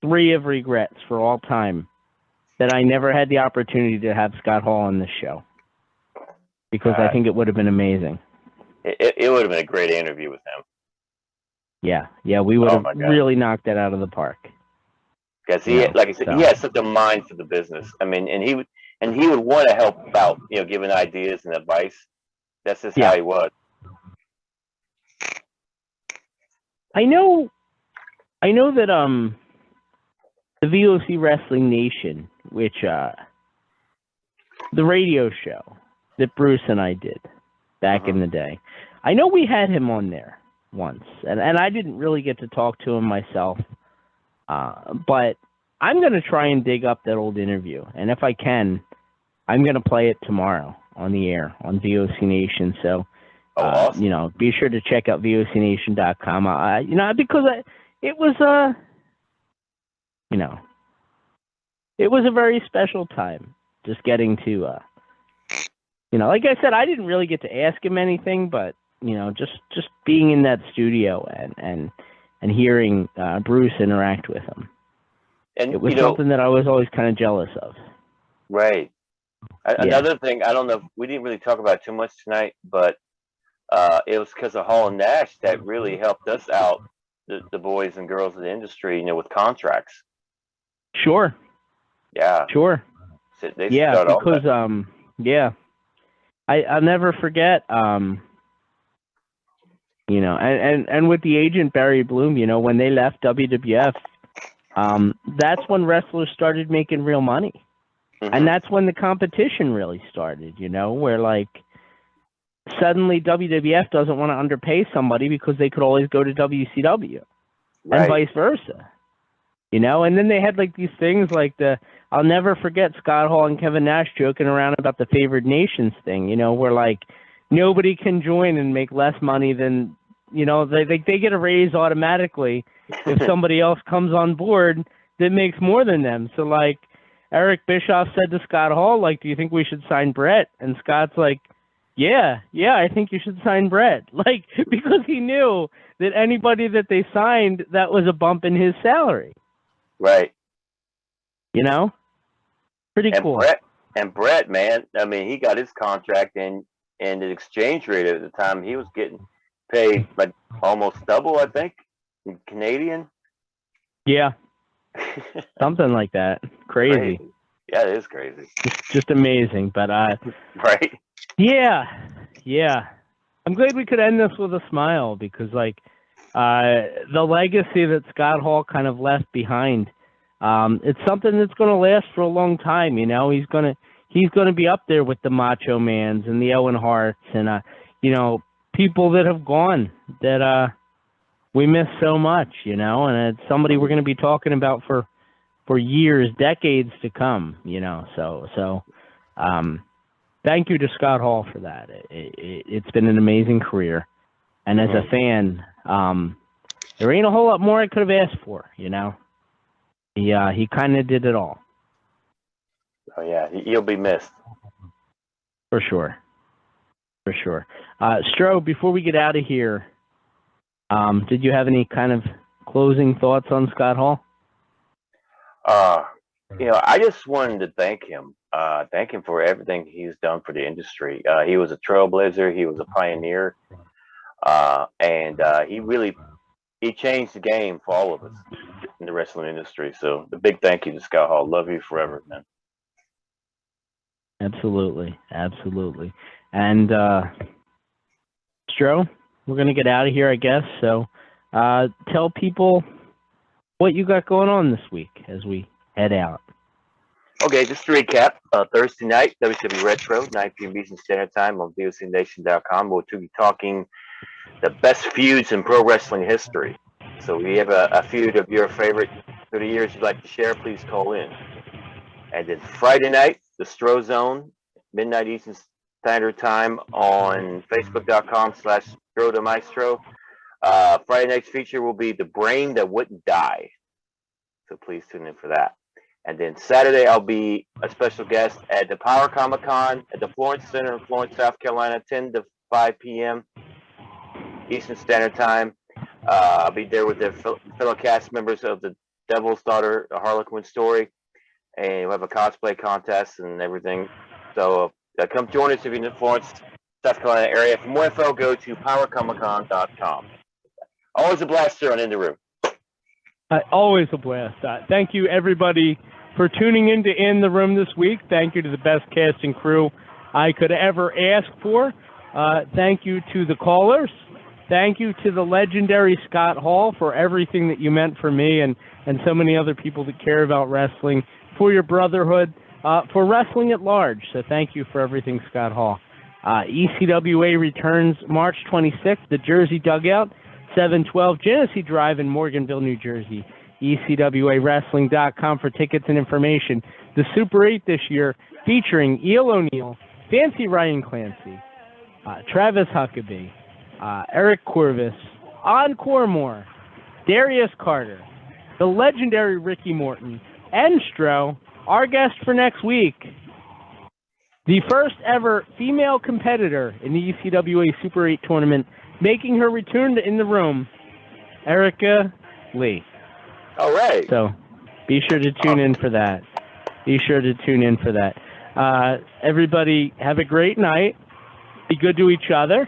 3 of regrets for all time, that I never had the opportunity to have Scott Hall on this show, because I think it would have been amazing. It would have been a great interview with him. Yeah, we would have really knocked that out of the park. Because like I said, he has such a mind for the business. I mean, and he would want to help out, giving ideas and advice. That's just how he was. I know that the VOC Wrestling Nation, which the radio show that Bruce and I did back in the day, I know we had him on there once, and I didn't really get to talk to him myself, but I'm going to try and dig up that old interview, and if I can, I'm going to play it tomorrow on the air on VOC Nation. So, awesome. Be sure to check out VOCNation.com. Because it was it was a very special time, just getting to like I said, I didn't really get to ask him anything, but just being in that studio and hearing Bruce interact with him, And it was something that I was always kind of jealous of. Right. Another thing, I don't know, we didn't really talk about it too much tonight, but it was because of Hall and Nash that really helped us out, the boys and girls of the industry, with contracts. Sure. Yeah. Sure. So they because I'll never forget, and with the agent Barry Bloom, when they left WWF, that's when wrestlers started making real money. Mm-hmm. And that's when the competition really started, where like suddenly WWF doesn't want to underpay somebody because they could always go to WCW, right. and vice versa, and then they had like these things like I'll never forget Scott Hall and Kevin Nash joking around about the favored nations thing, where like nobody can join and make less money than, they get a raise automatically if somebody else comes on board that makes more than them. So like Eric Bischoff said to Scott Hall, like, do you think we should sign Brett? And Scott's like, yeah, I think you should sign Brett. Like, because he knew that anybody that they signed, that was a bump in his salary. Right. Pretty cool. Brett, man, I mean, he got his contract, and the exchange rate at the time, he was getting paid like almost double, I think, in Canadian. Yeah. Something like that. Crazy. Yeah, it is crazy. Just amazing. But right. Yeah. I'm glad we could end this with a smile, because like the legacy that Scott Hall kind of left behind, it's something that's going to last for a long time. He's going to be up there with the Macho Mans and the Owen Harts and people that have gone that we miss so much, and it's somebody we're going to be talking about for years, decades to come, So, thank you to Scott Hall for that. It's been an amazing career, and as a fan, there ain't a whole lot more I could have asked for. He kind of did it all. Oh yeah, he'll be missed for sure. Stro, before we get out of here, did you have any kind of closing thoughts on Scott Hall? I just wanted to thank him for everything he's done for the industry. He was a trailblazer. He was a pioneer. And he changed the game for all of us in the wrestling industry. So the big thank you to Scott Hall. Love you forever, man. Absolutely. And Stro, we're going to get out of here, I guess. So tell people what you got going on this week as we head out. Okay, just to recap, Thursday night, WCW Retro, 9 p.m. Eastern Standard Time on VOCNation.com. We'll be talking the best feuds in pro wrestling history. So we have a feud of your favorite through the years you'd like to share, please call in. And then Friday night, the Stro Zone, midnight Eastern Standard Time on Facebook.com/Stro the Maestro. Friday night's feature will be The Brain That Wouldn't Die. So please tune in for that. And then Saturday, I'll be a special guest at the Power Comic-Con at the Florence Center in Florence, South Carolina, 10 to 5 p.m. Eastern Standard Time. I'll be there with the fellow cast members of The Devil's Daughter, A Harlequin Story. And we'll have a cosplay contest and everything. So come join us if you're in the Florence, South Carolina area. For more info, go to powercomiccon.com. Always a blast here on In the Room. Always a blast. Thank you, everybody, for tuning in to In the Room this week. Thank you to the best cast and crew I could ever ask for. Thank you to the callers. Thank you to the legendary Scott Hall for everything that you meant for me and so many other people that care about wrestling, for your brotherhood, for wrestling at large. So thank you for everything, Scott Hall. ECWA returns March 26th, the Jersey Dugout, 712 Genesee Drive in Morganville, New Jersey. ECWAWrestling.com for tickets and information. The Super 8 this year featuring Eel O'Neill, Fancy Ryan Clancy, Travis Huckabee, Eric Corvus, Encore Moore, Darius Carter, the legendary Ricky Morton, and Stro, our guest for next week. the first ever female competitor in the ECWA Super 8 tournament, making her return to In the Room, Erica Lee. All right. So be sure to tune in for that. Be sure to tune in for that. Everybody, have a great night. Be good to each other.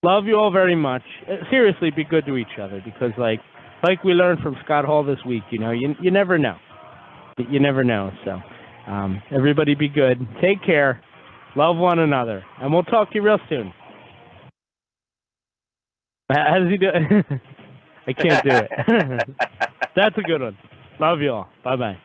Love you all very much. Seriously, be good to each other, because like we learned from Scott Hall this week, you never know. You never know. So everybody be good. Take care. Love one another. And we'll talk to you real soon. How does he do it? I can't do it. That's a good one. Love you all. Bye-bye.